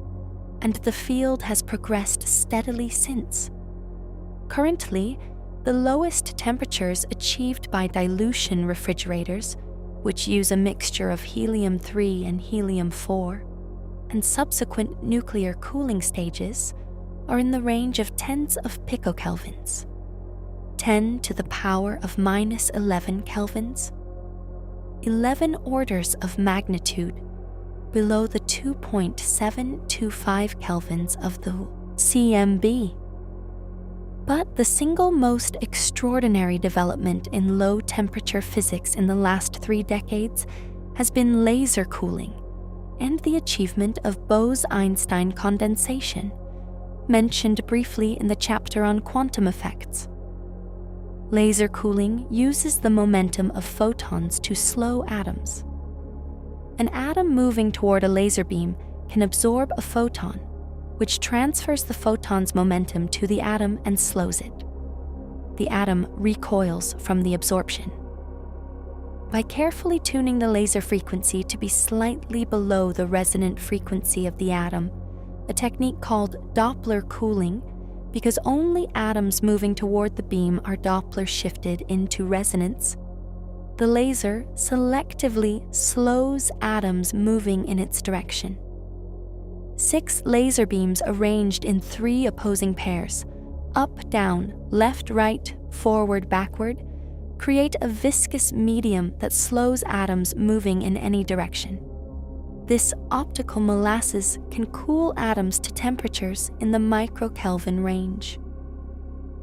Speaker 1: and the field has progressed steadily since. Currently, the lowest temperatures achieved by dilution refrigerators, which use a mixture of helium-3 and helium-4, and subsequent nuclear cooling stages, are in the range of tens of picokelvins, 10 to the power of minus 11 kelvins, 11 orders of magnitude below the 2.725 kelvins of the CMB. But the single most extraordinary development in low-temperature physics in the last 3 decades has been laser cooling and the achievement of Bose-Einstein condensation, mentioned briefly in the chapter on quantum effects. Laser cooling uses the momentum of photons to slow atoms. An atom moving toward a laser beam can absorb a photon, which transfers the photon's momentum to the atom and slows it. The atom recoils from the absorption. By carefully tuning the laser frequency to be slightly below the resonant frequency of the atom, a technique called Doppler cooling, because only atoms moving toward the beam are Doppler shifted into resonance, the laser selectively slows atoms moving in its direction. 6 laser beams arranged in 3 opposing pairs, up, down, left, right, forward, backward, create a viscous medium that slows atoms moving in any direction. This optical molasses can cool atoms to temperatures in the microkelvin range.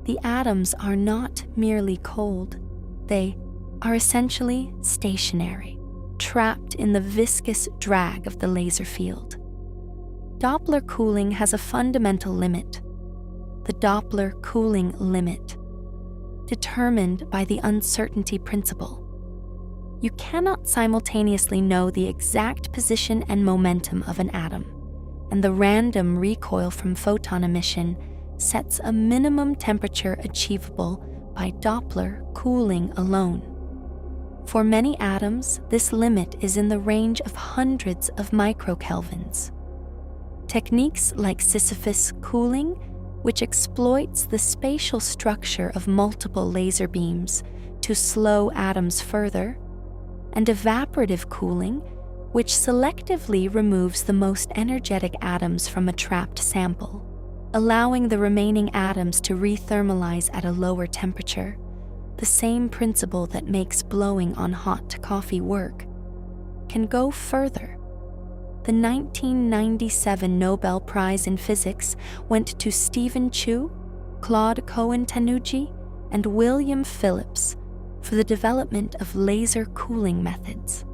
Speaker 1: The atoms are not merely cold, they are essentially stationary, trapped in the viscous drag of the laser field. Doppler cooling has a fundamental limit, the Doppler cooling limit, determined by the uncertainty principle. You cannot simultaneously know the exact position and momentum of an atom, and the random recoil from photon emission sets a minimum temperature achievable by Doppler cooling alone. For many atoms, this limit is in the range of hundreds of microkelvins. Techniques like Sisyphus cooling, which exploits the spatial structure of multiple laser beams to slow atoms further, and evaporative cooling, which selectively removes the most energetic atoms from a trapped sample, allowing the remaining atoms to rethermalize at a lower temperature, the same principle that makes blowing on hot coffee work, can go further. The 1997 Nobel Prize in Physics went to Stephen Chu, Claude Cohen-Tanuji, and William Phillips for the development of laser cooling methods.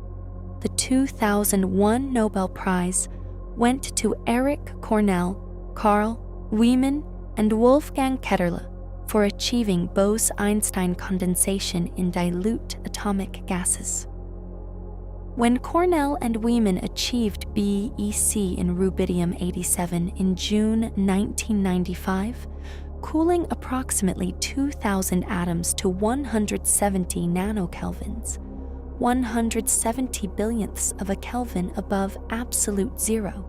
Speaker 1: The 2001 Nobel Prize went to Eric Cornell, Carl Wieman, and Wolfgang Ketterle for achieving Bose-Einstein condensation in dilute atomic gases. When Cornell and Wieman achieved BEC in rubidium-87 in June 1995, cooling approximately 2,000 atoms to 170 nanokelvins, 170 billionths of a Kelvin above absolute zero,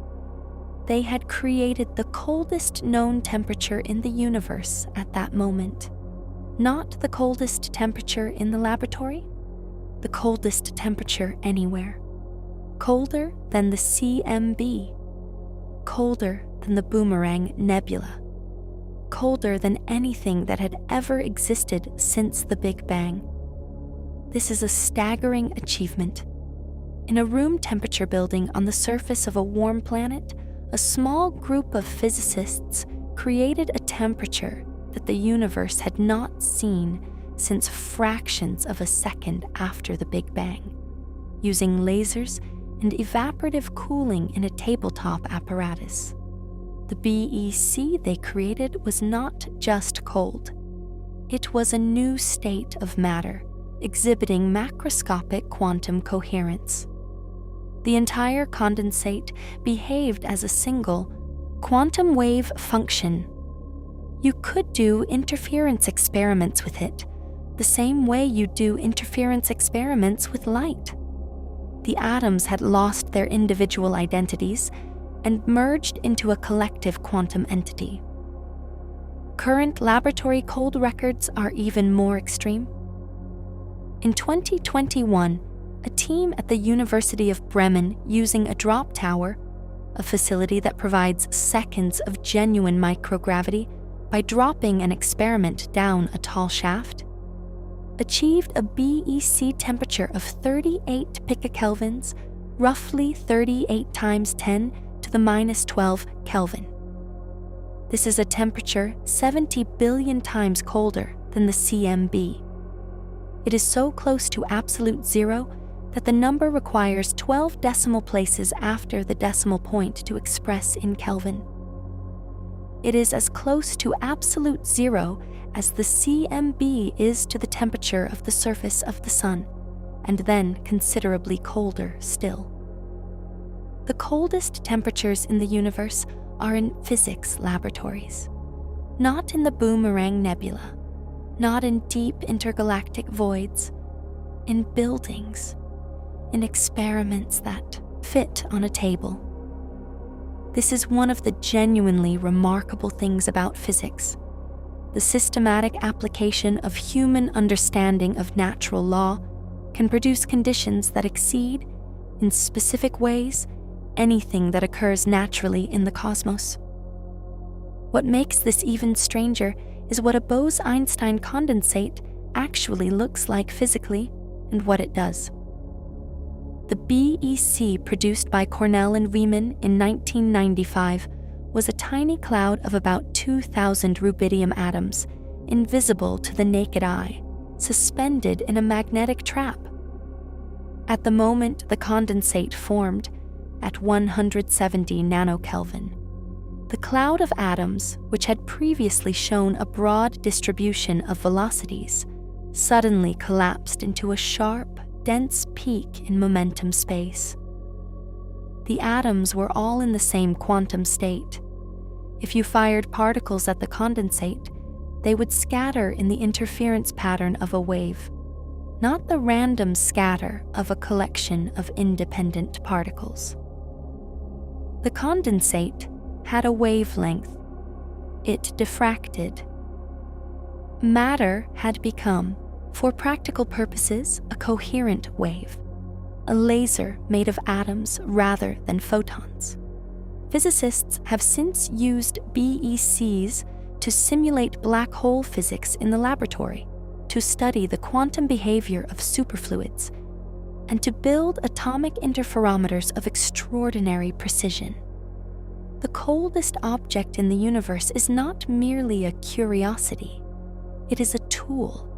Speaker 1: they had created the coldest known temperature in the universe at that moment. Not the coldest temperature in the laboratory, the coldest temperature anywhere. Colder than the CMB, colder than the Boomerang Nebula, colder than anything that had ever existed since the Big Bang. This is a staggering achievement. In a room temperature building on the surface of a warm planet, a small group of physicists created a temperature that the universe had not seen since fractions of a second after the Big Bang, using lasers and evaporative cooling in a tabletop apparatus. The BEC they created was not just cold. It was a new state of matter, exhibiting macroscopic quantum coherence. The entire condensate behaved as a single quantum wave function. You could do interference experiments with it, the same way you do interference experiments with light. The atoms had lost their individual identities and merged into a collective quantum entity. Current laboratory cold records are even more extreme. In 2021, a team at the University of Bremen, using a drop tower, a facility that provides seconds of genuine microgravity by dropping an experiment down a tall shaft, achieved a BEC temperature of 38 picokelvins, roughly 38 times 10 to the minus 12 Kelvin. This is a temperature 70 billion times colder than the CMB. It is so close to absolute zero that the number requires 12 decimal places after the decimal point to express in Kelvin. It is as close to absolute zero as the CMB is to the temperature of the surface of the sun, and then considerably colder still. The coldest temperatures in the universe are in physics laboratories, not in the Boomerang Nebula, not in deep intergalactic voids, in buildings, in experiments that fit on a table. This is one of the genuinely remarkable things about physics. The systematic application of human understanding of natural law can produce conditions that exceed, in specific ways, anything that occurs naturally in the cosmos. What makes this even stranger is what a Bose-Einstein condensate actually looks like physically and what it does. The BEC produced by Cornell and Wieman in 1995 was a tiny cloud of about 2,000 rubidium atoms, invisible to the naked eye, suspended in a magnetic trap. At the moment the condensate formed, at 170 nanokelvin, the cloud of atoms, which had previously shown a broad distribution of velocities, suddenly collapsed into a sharp, dense peak in momentum space. The atoms were all in the same quantum state. If you fired particles at the condensate, they would scatter in the interference pattern of a wave, not the random scatter of a collection of independent particles. The condensate had a wavelength. It diffracted. Matter had become, for practical purposes, a coherent wave, a laser made of atoms rather than photons. Physicists have since used BECs to simulate black hole physics in the laboratory, to study the quantum behavior of superfluids, and to build atomic interferometers of extraordinary precision. The coldest object in the universe is not merely a curiosity, it is a tool.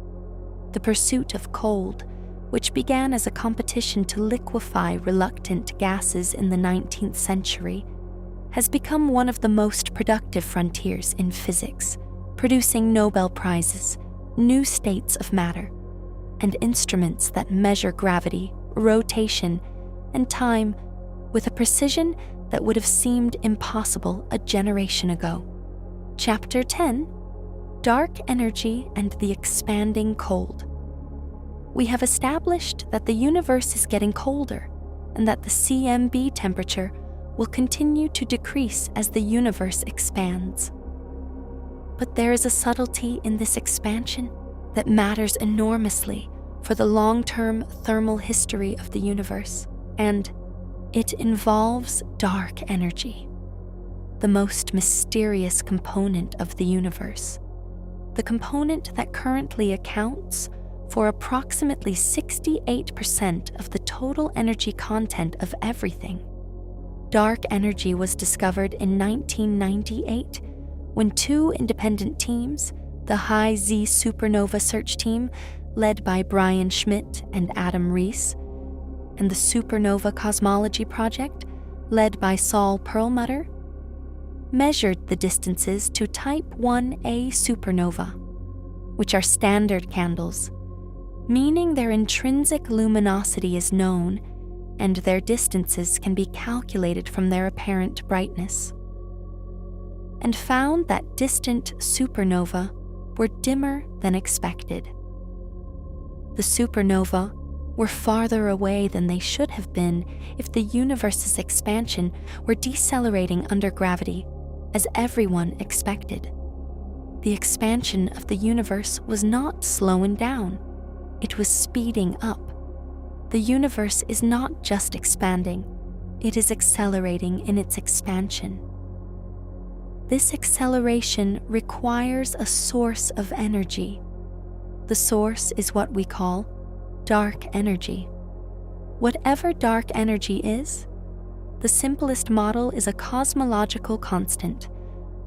Speaker 1: The pursuit of cold, which began as a competition to liquefy reluctant gases in the 19th century, has become one of the most productive frontiers in physics, producing Nobel Prizes, new states of matter, and instruments that measure gravity, rotation, and time with a precision that would have seemed impossible a generation ago. Chapter 10: Dark Energy and the Expanding Cold. We have established that the universe is getting colder and that the CMB temperature will continue to decrease as the universe expands. But there is a subtlety in this expansion that matters enormously for the long-term thermal history of the universe, and it involves dark energy, the most mysterious component of the universe, the component that currently accounts for approximately 68% of the total energy content of everything. Dark energy was discovered in 1998 when two independent teams, the High Z Supernova Search Team, led by Brian Schmidt and Adam Rees, and the Supernova Cosmology Project, led by Saul Perlmutter, measured the distances to Type 1a supernova, which are standard candles, meaning their intrinsic luminosity is known and their distances can be calculated from their apparent brightness, and found that distant supernova were dimmer than expected. The supernova were farther away than they should have been if the universe's expansion were decelerating under gravity, as everyone expected. The expansion of the universe was not slowing down, it was speeding up. The universe is not just expanding, it is accelerating in its expansion. This acceleration requires a source of energy. The source is what we call dark energy. Whatever dark energy is, the simplest model is a cosmological constant,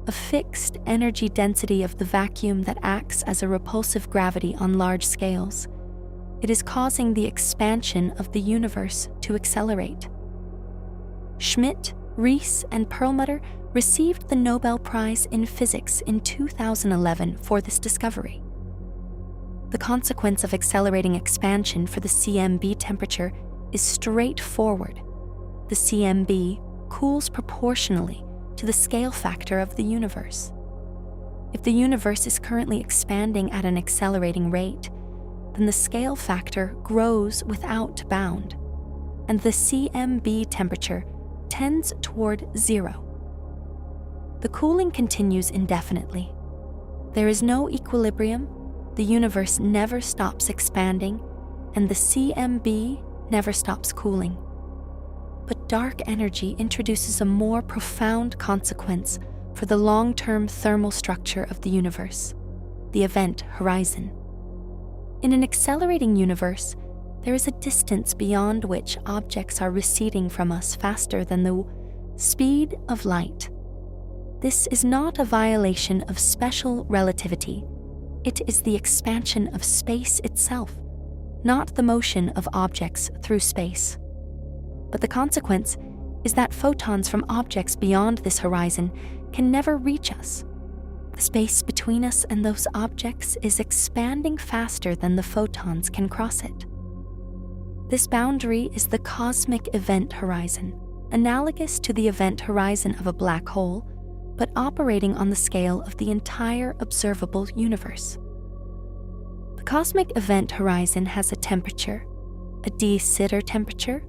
Speaker 1: a fixed energy density of the vacuum that acts as a repulsive gravity on large scales. It is causing the expansion of the universe to accelerate. Schmidt, Rees, and Perlmutter received the Nobel Prize in Physics in 2011 for this discovery. The consequence of accelerating expansion for the CMB temperature is straightforward. the CMB, cools proportionally to the scale factor of the universe. If the universe is currently expanding at an accelerating rate, then the scale factor grows without bound, and the CMB temperature tends toward zero. The cooling continues indefinitely. There is no equilibrium, the universe never stops expanding, and the CMB never stops cooling. But dark energy introduces a more profound consequence for the long-term thermal structure of the universe, the event horizon. In an accelerating universe, there is a distance beyond which objects are receding from us faster than the speed of light. This is not a violation of special relativity. It is the expansion of space itself, not the motion of objects through space. But the consequence is that photons from objects beyond this horizon can never reach us. The space between us and those objects is expanding faster than the photons can cross it. This boundary is the cosmic event horizon, analogous to the event horizon of a black hole, but operating on the scale of the entire observable universe. The cosmic event horizon has a temperature, a de Sitter temperature,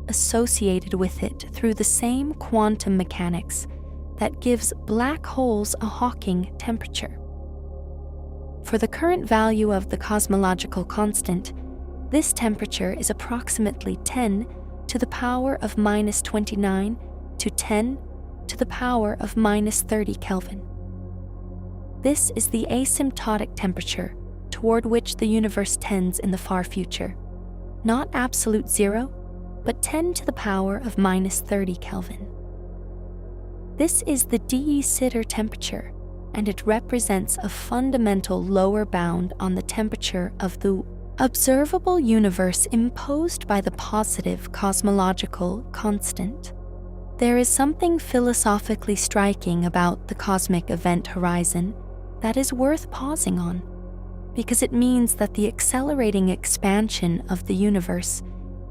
Speaker 1: associated with it through the same quantum mechanics that gives black holes a Hawking temperature. For the current value of the cosmological constant, this temperature is approximately 10 to the power of minus 29 to 10 to the power of minus 30 Kelvin. This is the asymptotic temperature toward which the universe tends in the far future, not absolute zero, but 10 to the power of minus 30 Kelvin. This is the de Sitter temperature, and it represents a fundamental lower bound on the temperature of the observable universe imposed by the positive cosmological constant. There is something philosophically striking about the cosmic event horizon that is worth pausing on, because it means that the accelerating expansion of the universe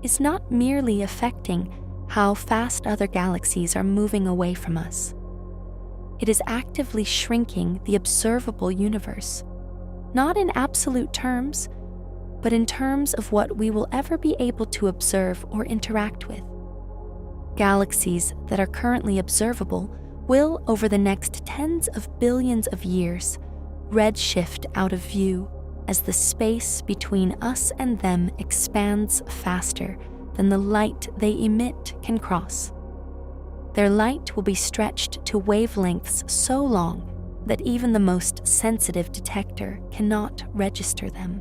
Speaker 1: is not merely affecting how fast other galaxies are moving away from us. It is actively shrinking the observable universe, not in absolute terms, but in terms of what we will ever be able to observe or interact with. Galaxies that are currently observable will, over the next tens of billions of years, redshift out of view as the space between us and them expands faster than the light they emit can cross. Their light will be stretched to wavelengths so long that even the most sensitive detector cannot register them.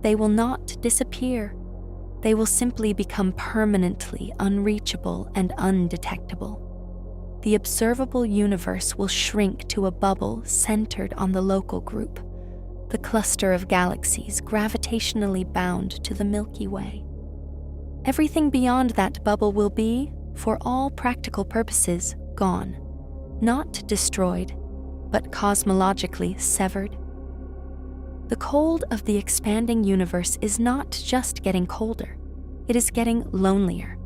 Speaker 1: They will not disappear. They will simply become permanently unreachable and undetectable. The observable universe will shrink to a bubble centered on the local group, the cluster of galaxies gravitationally bound to the Milky Way. Everything beyond that bubble will be, for all practical purposes, gone, not destroyed, but cosmologically severed. The cold of the expanding universe is not just getting colder, it is getting lonelier.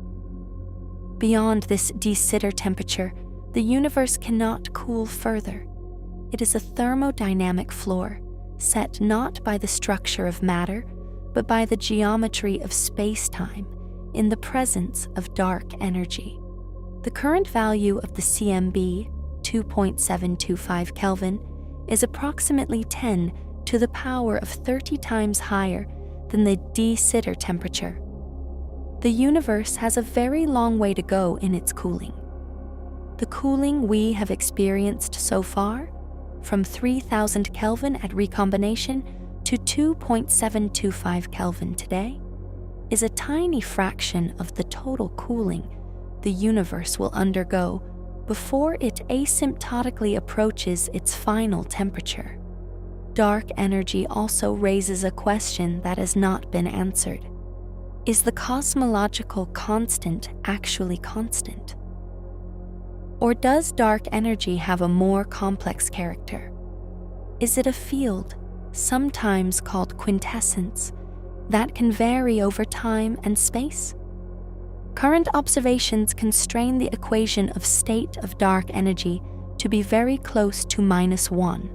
Speaker 1: Beyond this de Sitter temperature, the universe cannot cool further. It is a thermodynamic floor, set not by the structure of matter, but by the geometry of space-time in the presence of dark energy. The current value of the CMB, 2.725 Kelvin, is approximately 10 to the power of 30 times higher than the de Sitter temperature. The universe has a very long way to go in its cooling. The cooling we have experienced so far, from 3000 Kelvin at recombination to 2.725 Kelvin today, is a tiny fraction of the total cooling the universe will undergo before it asymptotically approaches its final temperature. Dark energy also raises a question that has not been answered. Is the cosmological constant actually constant? Or does dark energy have a more complex character? Is it a field, sometimes called quintessence, that can vary over time and space? Current observations constrain the equation of state of dark energy to be very close to -1,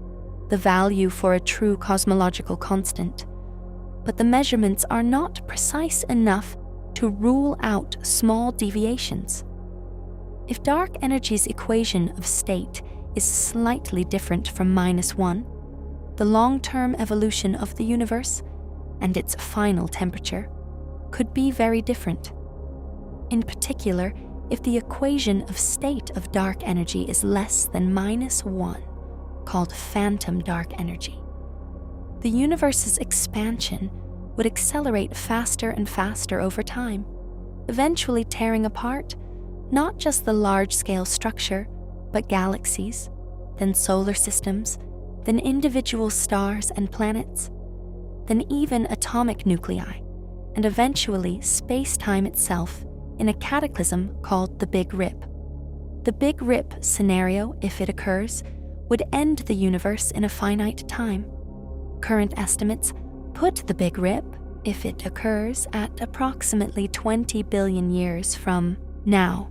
Speaker 1: the value for a true cosmological constant. But the measurements are not precise enough to rule out small deviations. If dark energy's equation of state is slightly different from -1, the long-term evolution of the universe and its final temperature could be very different. In particular, if the equation of state of dark energy is less than -1, called phantom dark energy, the universe's expansion would accelerate faster and faster over time, eventually tearing apart not just the large-scale structure, but galaxies, then solar systems, then individual stars and planets, then even atomic nuclei, and eventually space-time itself in a cataclysm called the Big Rip. The Big Rip scenario, if it occurs, would end the universe in a finite time. Current estimates put the Big Rip, if it occurs, at approximately 20 billion years from now,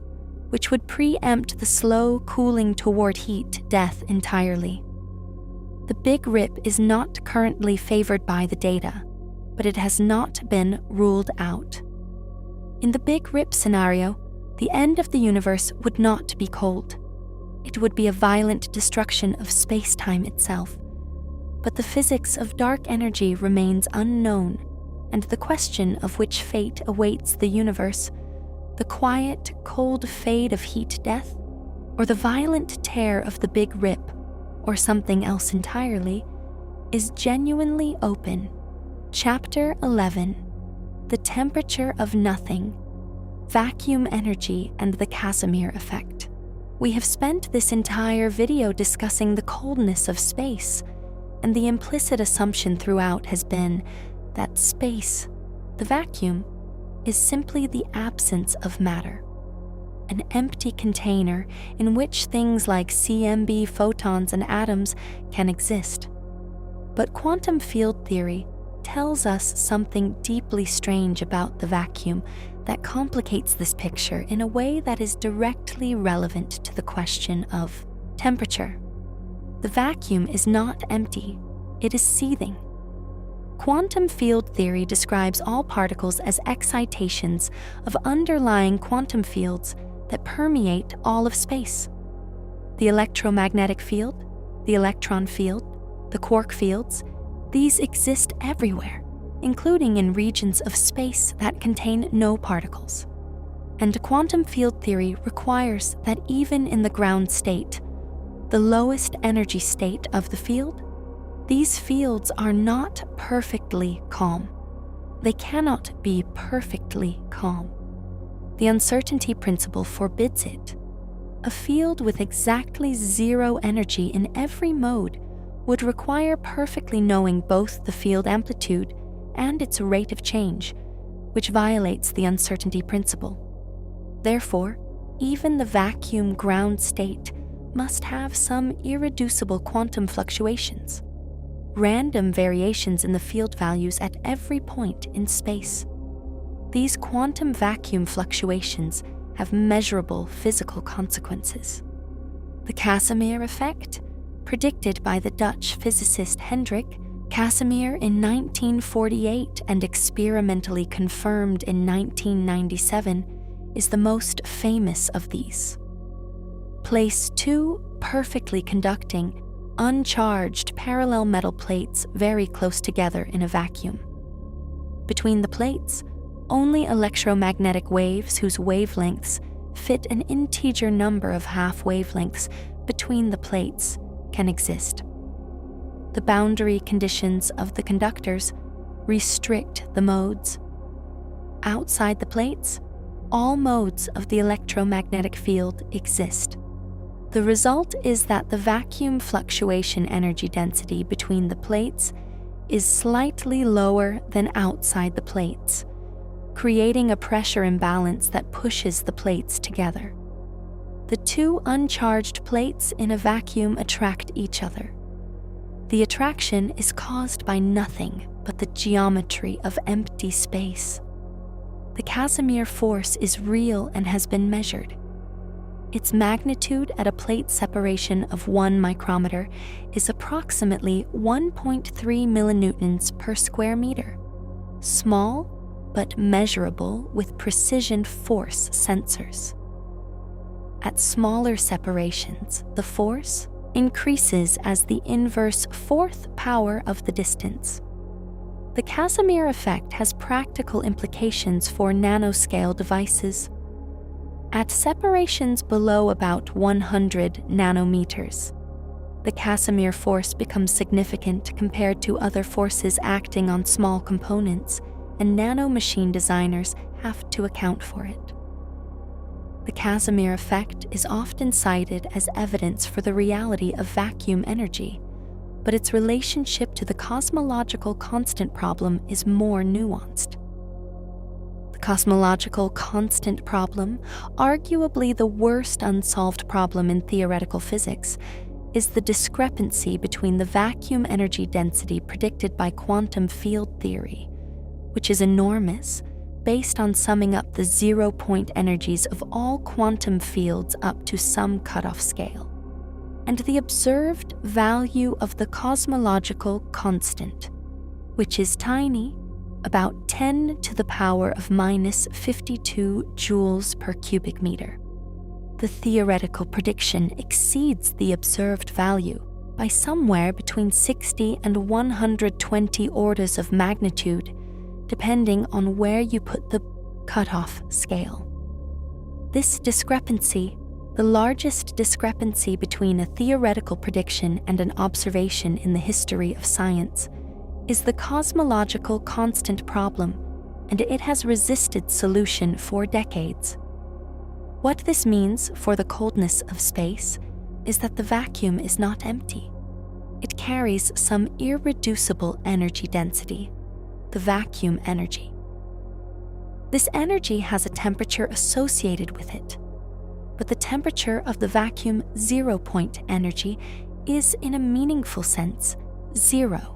Speaker 1: which would preempt the slow cooling toward heat death entirely. The Big Rip is not currently favored by the data, but it has not been ruled out. In the Big Rip scenario, the end of the universe would not be cold. It would be a violent destruction of space-time itself. But the physics of dark energy remains unknown, and the question of which fate awaits the universe, the quiet, cold fade of heat death, or the violent tear of the Big Rip, or something else entirely, is genuinely open. Chapter 11: The Temperature of Nothing, Vacuum Energy and the Casimir Effect. We have spent this entire video discussing the coldness of space, and the implicit assumption throughout has been that space, the vacuum, is simply the absence of matter, an empty container in which things like CMB photons and atoms can exist. But quantum field theory tells us something deeply strange about the vacuum that complicates this picture in a way that is directly relevant to the question of temperature. The vacuum is not empty, it is seething. Quantum field theory describes all particles as excitations of underlying quantum fields that permeate all of space. The electromagnetic field, the electron field, the quark fields, these exist everywhere, including in regions of space that contain no particles. And quantum field theory requires that even in the ground state, the lowest energy state of the field, these fields are not perfectly calm. They cannot be perfectly calm. The uncertainty principle forbids it. A field with exactly zero energy in every mode would require perfectly knowing both the field amplitude and its rate of change, which violates the uncertainty principle. Therefore, even the vacuum ground state must have some irreducible quantum fluctuations, random variations in the field values at every point in space. These quantum vacuum fluctuations have measurable physical consequences. The Casimir effect, predicted by the Dutch physicist Hendrik Casimir in 1948 and experimentally confirmed in 1997, is the most famous of these. Place two perfectly conducting, uncharged parallel metal plates very close together in a vacuum. Between the plates, only electromagnetic waves whose wavelengths fit an integer number of half wavelengths between the plates can exist. The boundary conditions of the conductors restrict the modes. Outside the plates, all modes of the electromagnetic field exist. The result is that the vacuum fluctuation energy density between the plates is slightly lower than outside the plates, creating a pressure imbalance that pushes the plates together. The two uncharged plates in a vacuum attract each other. The attraction is caused by nothing but the geometry of empty space. The Casimir force is real and has been measured. Its magnitude at a plate separation of 1 micrometer is approximately 1.3 millinewtons per square meter. Small, but measurable with precision force sensors. At smaller separations, the force increases as the inverse fourth power of the distance. The Casimir effect has practical implications for nanoscale devices. At separations below about 100 nanometers, the Casimir force becomes significant compared to other forces acting on small components, and nanomachine designers have to account for it. The Casimir effect is often cited as evidence for the reality of vacuum energy, but its relationship to the cosmological constant problem is more nuanced. The cosmological constant problem, arguably the worst unsolved problem in theoretical physics, is the discrepancy between the vacuum energy density predicted by quantum field theory, which is enormous, based on summing up the zero-point energies of all quantum fields up to some cutoff scale, and the observed value of the cosmological constant, which is tiny, about 10 to the power of minus 52 joules per cubic meter. The theoretical prediction exceeds the observed value by somewhere between 60 and 120 orders of magnitude, depending on where you put the cutoff scale. This discrepancy, the largest discrepancy between a theoretical prediction and an observation in the history of science, is the cosmological constant problem, and it has resisted solution for decades. What this means for the coldness of space is that the vacuum is not empty. It carries some irreducible energy density, the vacuum energy. This energy has a temperature associated with it, but the temperature of the vacuum zero-point energy is, in a meaningful sense, zero,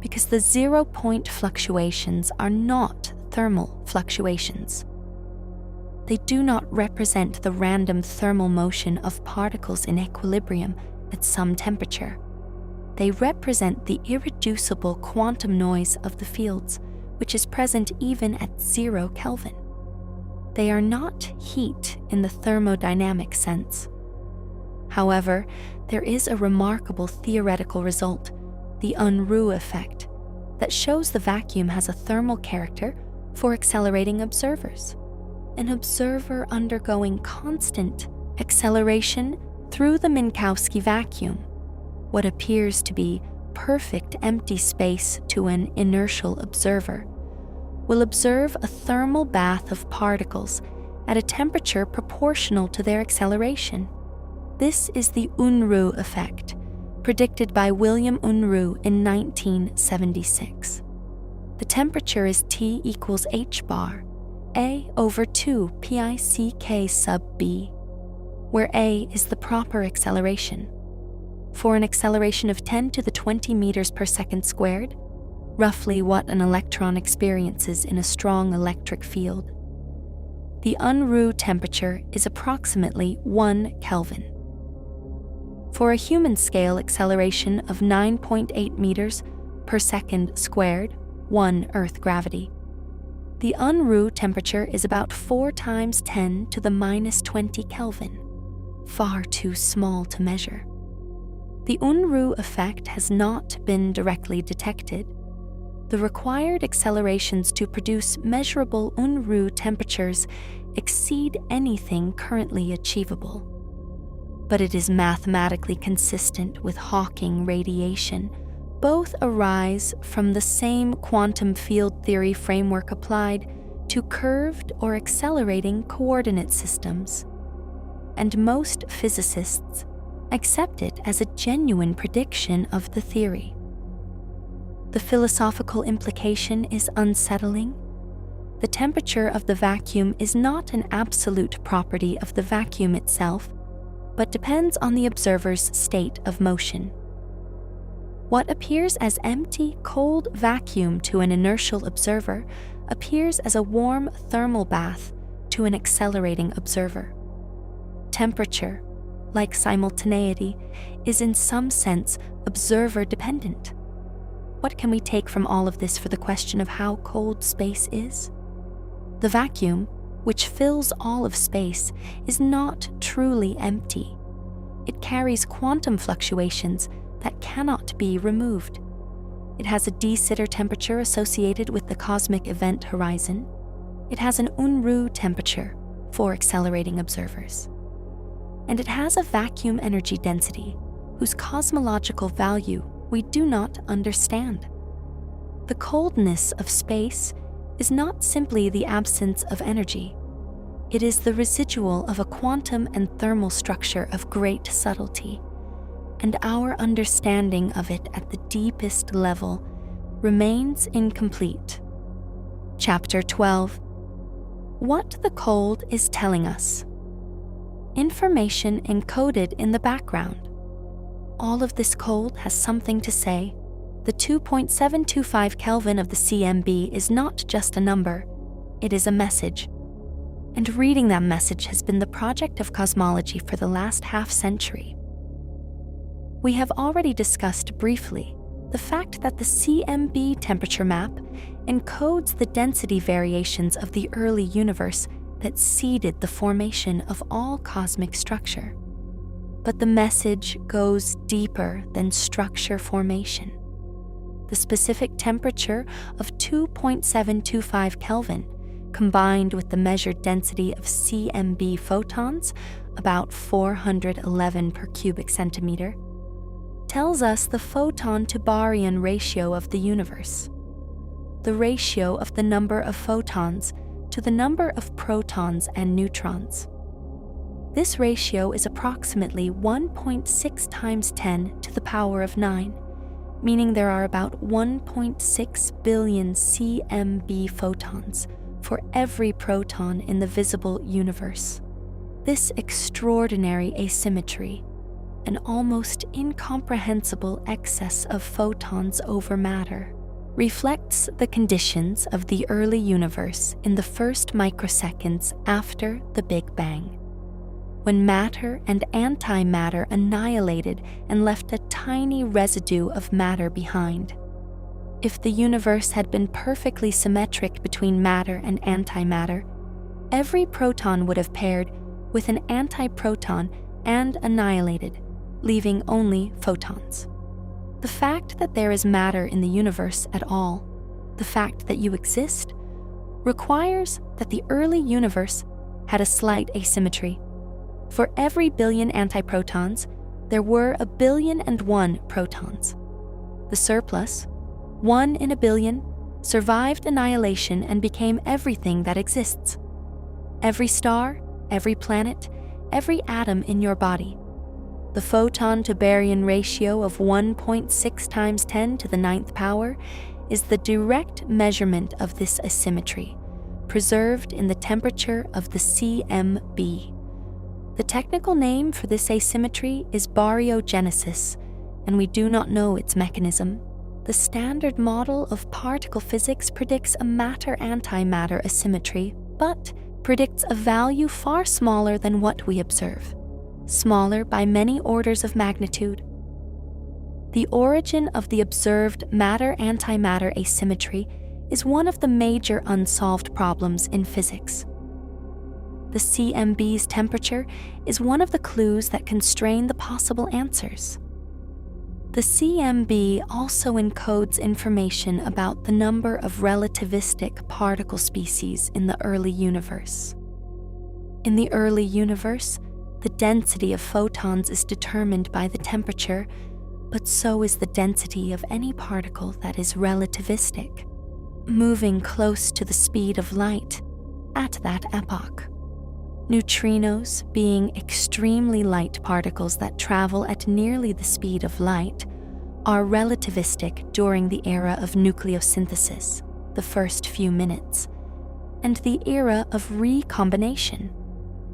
Speaker 1: because the zero-point fluctuations are not thermal fluctuations. They do not represent the random thermal motion of particles in equilibrium at some temperature. They represent the irreducible quantum noise of the fields, which is present even at 0 Kelvin. They are not heat in the thermodynamic sense. However, there is a remarkable theoretical result, the Unruh effect, that shows the vacuum has a thermal character for accelerating observers. An observer undergoing constant acceleration through the Minkowski vacuum, what appears to be perfect empty space to an inertial observer, will observe a thermal bath of particles at a temperature proportional to their acceleration. This is the Unruh effect, predicted by William Unruh in 1976. The temperature is T equals h bar, A over 2 pick sub b, where A is the proper acceleration. For an acceleration of 10 to the 20 meters per second squared, roughly what an electron experiences in a strong electric field, the Unruh temperature is approximately 1 Kelvin. For a human scale acceleration of 9.8 meters per second squared, 1 Earth gravity, the Unruh temperature is about 4 times 10 to the minus 20 Kelvin, far too small to measure. The Unruh effect has not been directly detected. The required accelerations to produce measurable Unruh temperatures exceed anything currently achievable. But it is mathematically consistent with Hawking radiation. Both arise from the same quantum field theory framework applied to curved or accelerating coordinate systems. And most physicists accept it as a genuine prediction of the theory. The philosophical implication is unsettling. The temperature of the vacuum is not an absolute property of the vacuum itself, but depends on the observer's state of motion. What appears as empty, cold vacuum to an inertial observer appears as a warm thermal bath to an accelerating observer. Temperature, like simultaneity, is in some sense observer-dependent. What can we take from all of this for the question of how cold space is? The vacuum, which fills all of space, is not truly empty. It carries quantum fluctuations that cannot be removed. It has a de Sitter temperature associated with the cosmic event horizon. It has an Unruh temperature for accelerating observers. And it has a vacuum energy density whose cosmological value we do not understand. The coldness of space is not simply the absence of energy. It is the residual of a quantum and thermal structure of great subtlety, and our understanding of it at the deepest level remains incomplete. Chapter 12. What the cold is telling us. Information encoded in the background. All of this cold has something to say. The 2.725 Kelvin of the CMB is not just a number, it is a message. And reading that message has been the project of cosmology for the last half-century. We have already discussed briefly the fact that the CMB temperature map encodes the density variations of the early universe that seeded the formation of all cosmic structure. But the message goes deeper than structure formation. The specific temperature of 2.725 Kelvin, combined with the measured density of CMB photons, about 411 per cubic centimeter, tells us the photon-to-baryon ratio of the universe, the ratio of the number of photons to the number of protons and neutrons. This ratio is approximately 1.6 times 10 to the power of 9, meaning there are about 1.6 billion CMB photons for every proton in the visible universe. This extraordinary asymmetry, an almost incomprehensible excess of photons over matter, reflects the conditions of the early universe in the first microseconds after the Big Bang, when matter and antimatter annihilated and left a tiny residue of matter behind. If the universe had been perfectly symmetric between matter and antimatter, every proton would have paired with an antiproton and annihilated, leaving only photons. The fact that there is matter in the universe at all, the fact that you exist, requires that the early universe had a slight asymmetry. For every billion antiprotons, there were 1,000,000,001 protons. The surplus, 1 in a billion, survived annihilation and became everything that exists. Every star, every planet, every atom in your body. The photon-to-baryon ratio of 1.6 times 10 to the 9th power is the direct measurement of this asymmetry, preserved in the temperature of the CMB. The technical name for this asymmetry is baryogenesis, and we do not know its mechanism. The standard model of particle physics predicts a matter-antimatter asymmetry, but predicts a value far smaller than what we observe, smaller by many orders of magnitude. The origin of the observed matter-antimatter asymmetry is one of the major unsolved problems in physics. The CMB's temperature is one of the clues that constrain the possible answers. The CMB also encodes information about the number of relativistic particle species in the early universe. In the early universe, the density of photons is determined by the temperature, but so is the density of any particle that is relativistic, moving close to the speed of light at that epoch. Neutrinos, being extremely light particles that travel at nearly the speed of light, are relativistic during the era of nucleosynthesis, the first few minutes, and the era of recombination.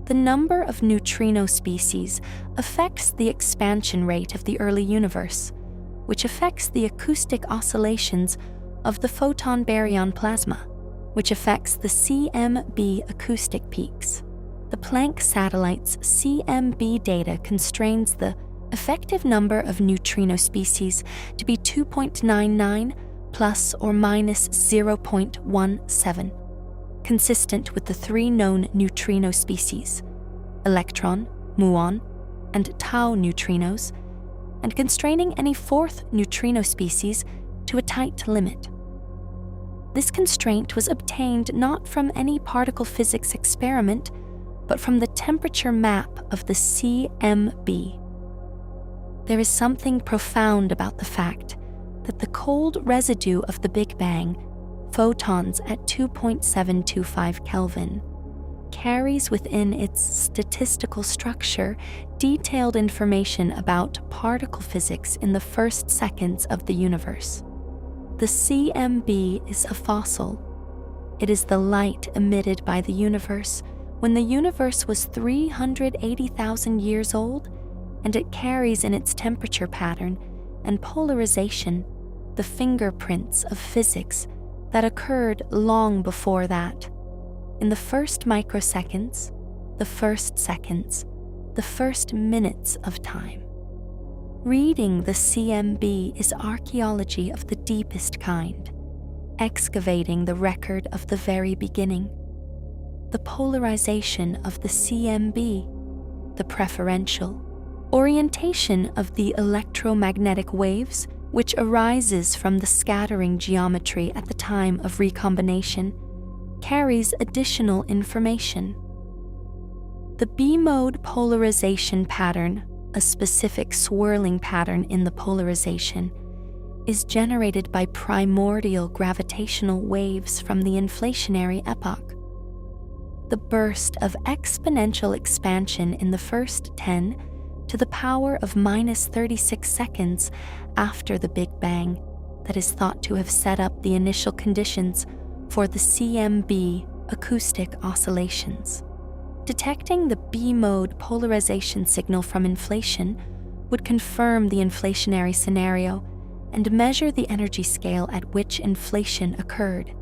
Speaker 1: The number of neutrino species affects the expansion rate of the early universe, which affects the acoustic oscillations of the photon baryon plasma, which affects the CMB acoustic peaks. The Planck satellite's CMB data constrains the effective number of neutrino species to be 2.99 plus or minus 0.17, consistent with the three known neutrino species, electron, muon, and tau neutrinos, and constraining any fourth neutrino species to a tight limit. This constraint was obtained not from any particle physics experiment, but from the temperature map of the CMB. There is something profound about the fact that the cold residue of the Big Bang, photons at 2.725 Kelvin, carries within its statistical structure detailed information about particle physics in the first seconds of the universe. The CMB is a fossil. It is the light emitted by the universe when the universe was 380,000 years old, and it carries in its temperature pattern and polarization the fingerprints of physics that occurred long before that. In the first microseconds, the first seconds, the first minutes of time. Reading the CMB is archaeology of the deepest kind, excavating the record of the very beginning. The polarization of the CMB, the preferential orientation of the electromagnetic waves, which arises from the scattering geometry at the time of recombination, carries additional information. The B-mode polarization pattern, a specific swirling pattern in the polarization, is generated by primordial gravitational waves from the inflationary epoch. The burst of exponential expansion in the first 10 to the power of minus 36 seconds after the Big Bang that is thought to have set up the initial conditions for the CMB acoustic oscillations. Detecting the B-mode polarization signal from inflation would confirm the inflationary scenario and measure the energy scale at which inflation occurred,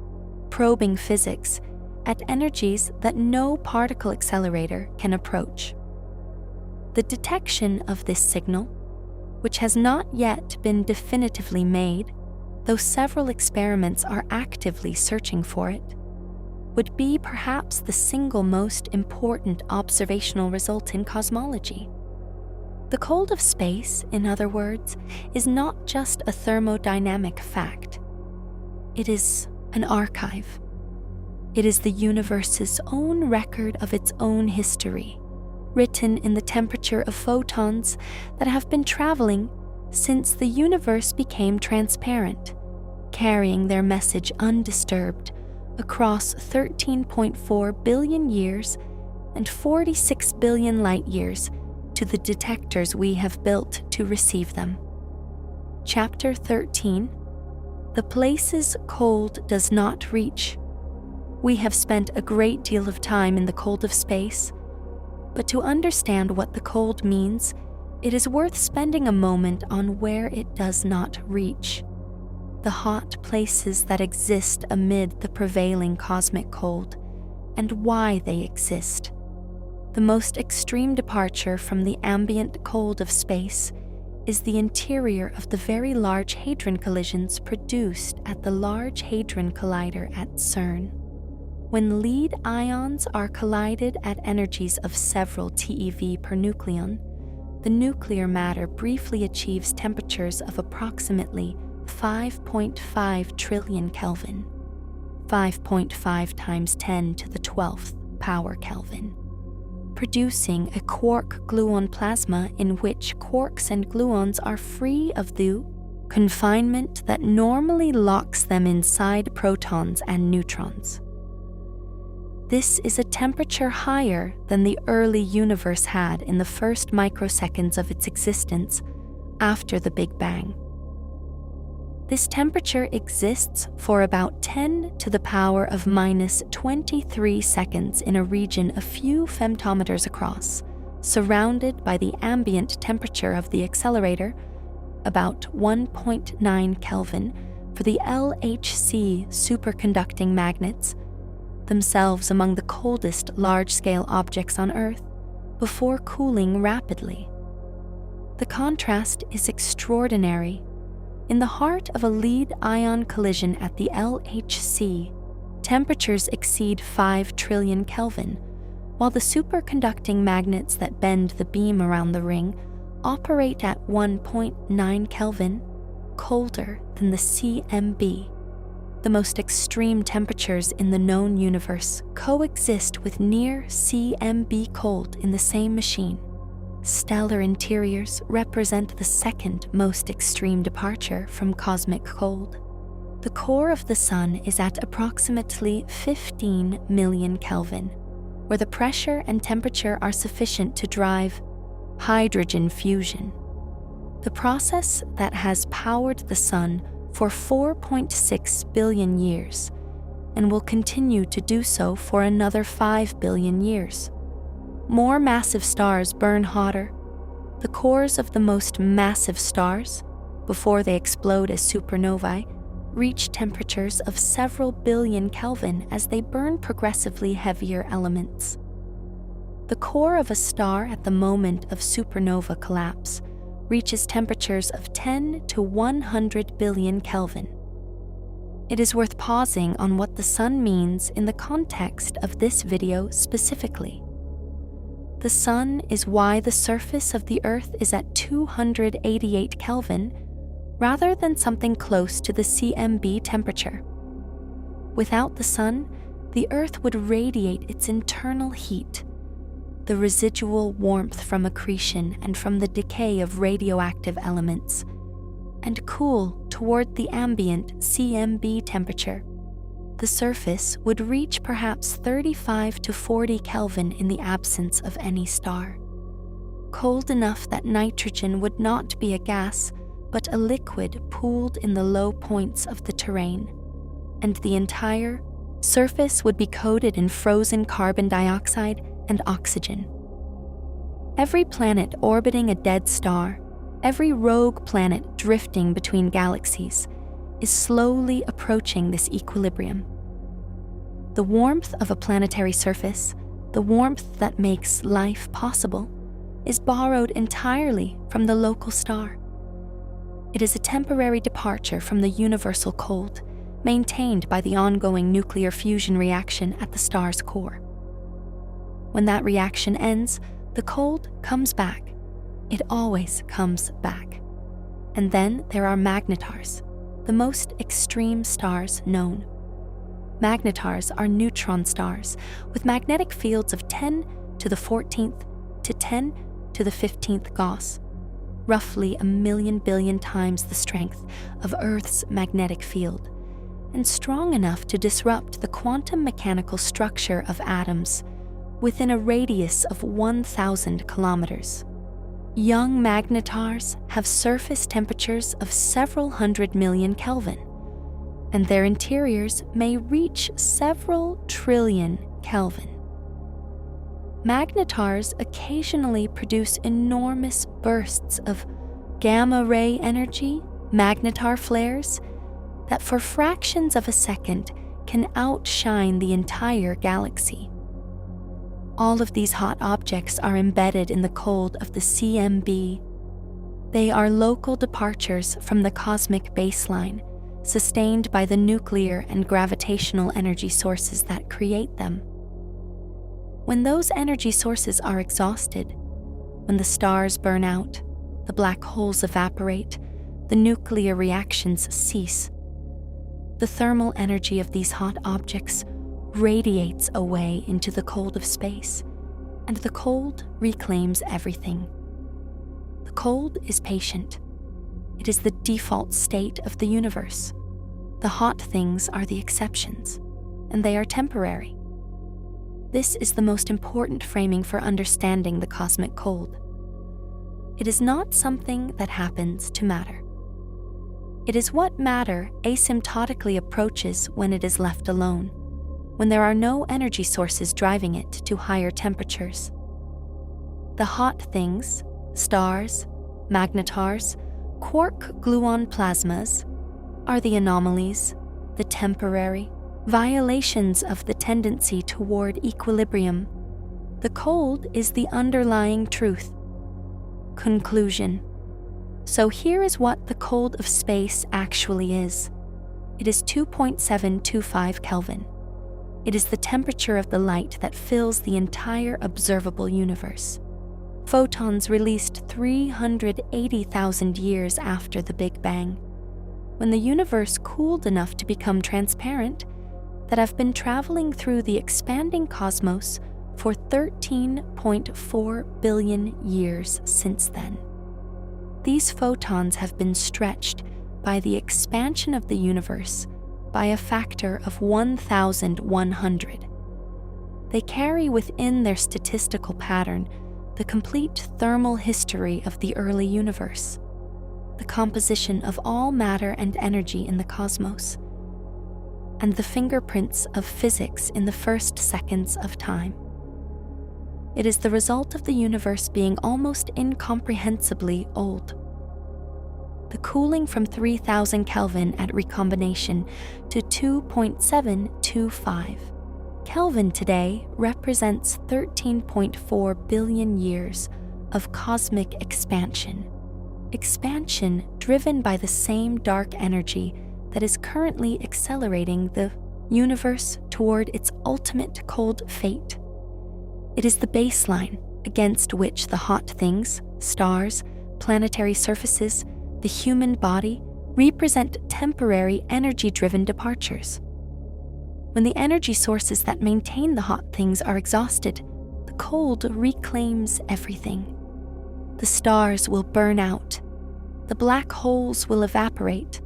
Speaker 1: probing physics at energies that no particle accelerator can approach. The detection of this signal, which has not yet been definitively made, though several experiments are actively searching for it, would be perhaps the single most important observational result in cosmology. The cold of space, in other words, is not just a thermodynamic fact. It is an archive. It is the universe's own record of its own history, written in the temperature of photons that have been traveling since the universe became transparent, carrying their message undisturbed across 13.4 billion years and 46 billion light years to the detectors we have built to receive them. Chapter 13: The Places Cold Does Not Reach. We have spent a great deal of time in the cold of space, but to understand what the cold means, it is worth spending a moment on where it does not reach. The hot places that exist amid the prevailing cosmic cold, and why they exist. The most extreme departure from the ambient cold of space is the interior of the very large hadron collisions produced at the Large Hadron Collider at CERN. When lead ions are collided at energies of several TeV per nucleon, the nuclear matter briefly achieves temperatures of approximately 5.5 trillion Kelvin, 5.5 times 10 to the 12th power Kelvin, producing a quark-gluon plasma in which quarks and gluons are free of the confinement that normally locks them inside protons and neutrons. This is a temperature higher than the early universe had in the first microseconds of its existence after the Big Bang. This temperature exists for about 10 to the power of minus 23 seconds in a region a few femtometers across, surrounded by the ambient temperature of the accelerator, about 1.9 Kelvin, for the LHC superconducting magnets, themselves among the coldest large-scale objects on Earth, before cooling rapidly. The contrast is extraordinary. In the heart of a lead-ion collision at the LHC, temperatures exceed 5 trillion Kelvin, while the superconducting magnets that bend the beam around the ring operate at 1.9 Kelvin, colder than the CMB. The most extreme temperatures in the known universe coexist with near CMB cold in the same machine. Stellar interiors represent the second most extreme departure from cosmic cold. The core of the Sun is at approximately 15 million Kelvin, where the pressure and temperature are sufficient to drive hydrogen fusion, the process that has powered the Sun for 4.6 billion years and will continue to do so for another 5 billion years. More massive stars burn hotter. The cores of the most massive stars, before they explode as supernovae, reach temperatures of several billion Kelvin as they burn progressively heavier elements. The core of a star at the moment of supernova collapse reaches temperatures of 10 to 100 billion Kelvin. It is worth pausing on what the Sun means in the context of this video specifically. The Sun is why the surface of the Earth is at 288 Kelvin rather than something close to the CMB temperature. Without the Sun, the Earth would radiate its internal heat, the residual warmth from accretion and from the decay of radioactive elements, and cool toward the ambient CMB temperature. The surface would reach perhaps 35 to 40 Kelvin in the absence of any star, cold enough that nitrogen would not be a gas but a liquid pooled in the low points of the terrain, and the entire surface would be coated in frozen carbon dioxide and oxygen. Every planet orbiting a dead star, every rogue planet drifting between galaxies, is slowly approaching this equilibrium. The warmth of a planetary surface, the warmth that makes life possible, is borrowed entirely from the local star. It is a temporary departure from the universal cold, maintained by the ongoing nuclear fusion reaction at the star's core. When that reaction ends, the cold comes back. It always comes back. And then there are magnetars, the most extreme stars known. Magnetars are neutron stars with magnetic fields of 10 to the 14th to 10 to the 15th Gauss, roughly 1,000,000 billion times the strength of Earth's magnetic field, and strong enough to disrupt the quantum mechanical structure of atoms within a radius of 1,000 kilometers. Young magnetars have surface temperatures of several hundred million Kelvin, and their interiors may reach several trillion Kelvin. Magnetars occasionally produce enormous bursts of gamma-ray energy, magnetar flares, that for fractions of a second can outshine the entire galaxy. All of these hot objects are embedded in the cold of the CMB. They are local departures from the cosmic baseline, sustained by the nuclear and gravitational energy sources that create them. When those energy sources are exhausted, when the stars burn out, the black holes evaporate, the nuclear reactions cease, the thermal energy of these hot objects radiates away into the cold of space, and the cold reclaims everything. The cold is patient. It is the default state of the universe. The hot things are the exceptions, and they are temporary. This is the most important framing for understanding the cosmic cold. It is not something that happens to matter. It is what matter asymptotically approaches when it is left alone, when there are no energy sources driving it to higher temperatures. The hot things, stars, magnetars, quark gluon plasmas, are the anomalies, the temporary violations of the tendency toward equilibrium. The cold is the underlying truth. Conclusion. So here is what the cold of space actually is. It is 2.725 Kelvin. It is the temperature of the light that fills the entire observable universe. Photons released 380,000 years after the Big Bang, when the universe cooled enough to become transparent, that have been traveling through the expanding cosmos for 13.4 billion years since then. These photons have been stretched by the expansion of the universe by a factor of 1,100. They carry within their statistical pattern the complete thermal history of the early universe, the composition of all matter and energy in the cosmos, and the fingerprints of physics in the first seconds of time. It is the result of the universe being almost incomprehensibly old. The cooling from 3,000 Kelvin at recombination to 2.725 Kelvin today represents 13.4 billion years of cosmic expansion. Expansion driven by the same dark energy that is currently accelerating the universe toward its ultimate cold fate. It is the baseline against which the hot things, stars, planetary surfaces, the human body represent temporary energy-driven departures. When the energy sources that maintain the hot things are exhausted, the cold reclaims everything. The stars will burn out. The black holes will evaporate.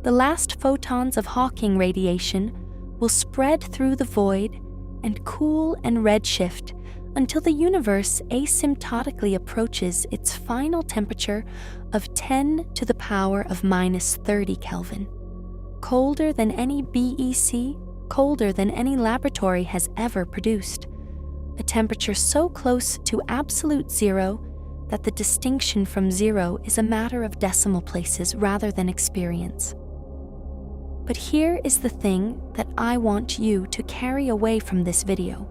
Speaker 1: The last photons of Hawking radiation will spread through the void and cool and redshift until the universe asymptotically approaches its final temperature of 10 to the power of minus 30 Kelvin, colder than any BEC, colder than any laboratory has ever produced, a temperature so close to absolute zero that the distinction from zero is a matter of decimal places rather than experience. But here is the thing that I want you to carry away from this video.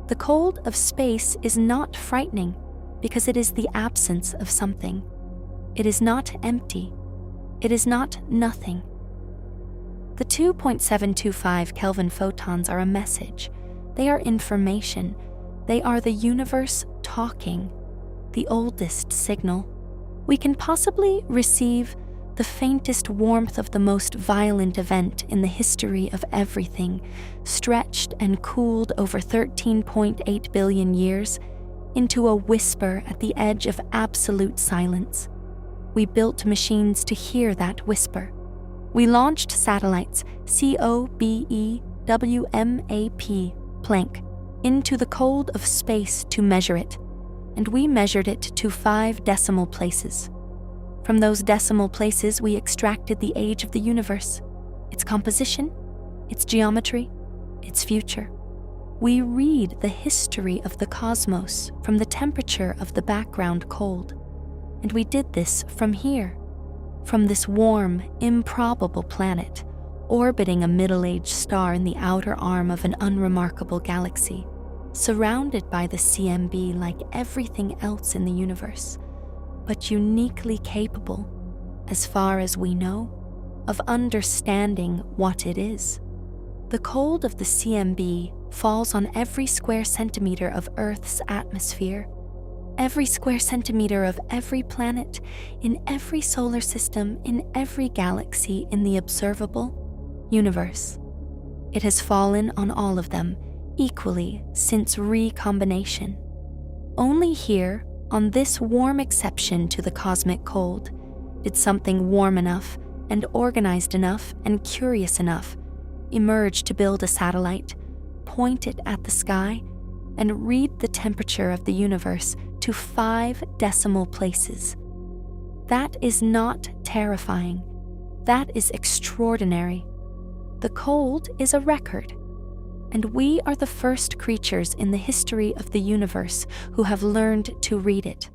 Speaker 1: The cold of space is not frightening because it is the absence of something. It is not empty. It is not nothing. The 2.725 Kelvin photons are a message. They are information. They are the universe talking, the oldest signal. We can possibly receive the faintest warmth of the most violent event in the history of everything, stretched and cooled over 13.8 billion years, into a whisper at the edge of absolute silence. We built machines to hear that whisper. We launched satellites, COBEWMAP, Planck, into the cold of space to measure it, and we measured it to 5 decimal places. From those decimal places, we extracted the age of the universe, its composition, its geometry, its future. We read the history of the cosmos from the temperature of the background cold, and we did this from here, from this warm, improbable planet, orbiting a middle-aged star in the outer arm of an unremarkable galaxy, surrounded by the CMB like everything else in the universe, but uniquely capable, as far as we know, of understanding what it is. The cold of the CMB falls on every square centimeter of Earth's atmosphere, every square centimeter of every planet, in every solar system, in every galaxy in the observable universe. It has fallen on all of them equally since recombination. Only here, on this warm exception to the cosmic cold, did something warm enough and organized enough and curious enough emerge to build a satellite, point it at the sky, and read the temperature of the universe to 5 decimal places. That is not terrifying. That is extraordinary. The cold is a record, and we are the first creatures in the history of the universe who have learned to read it.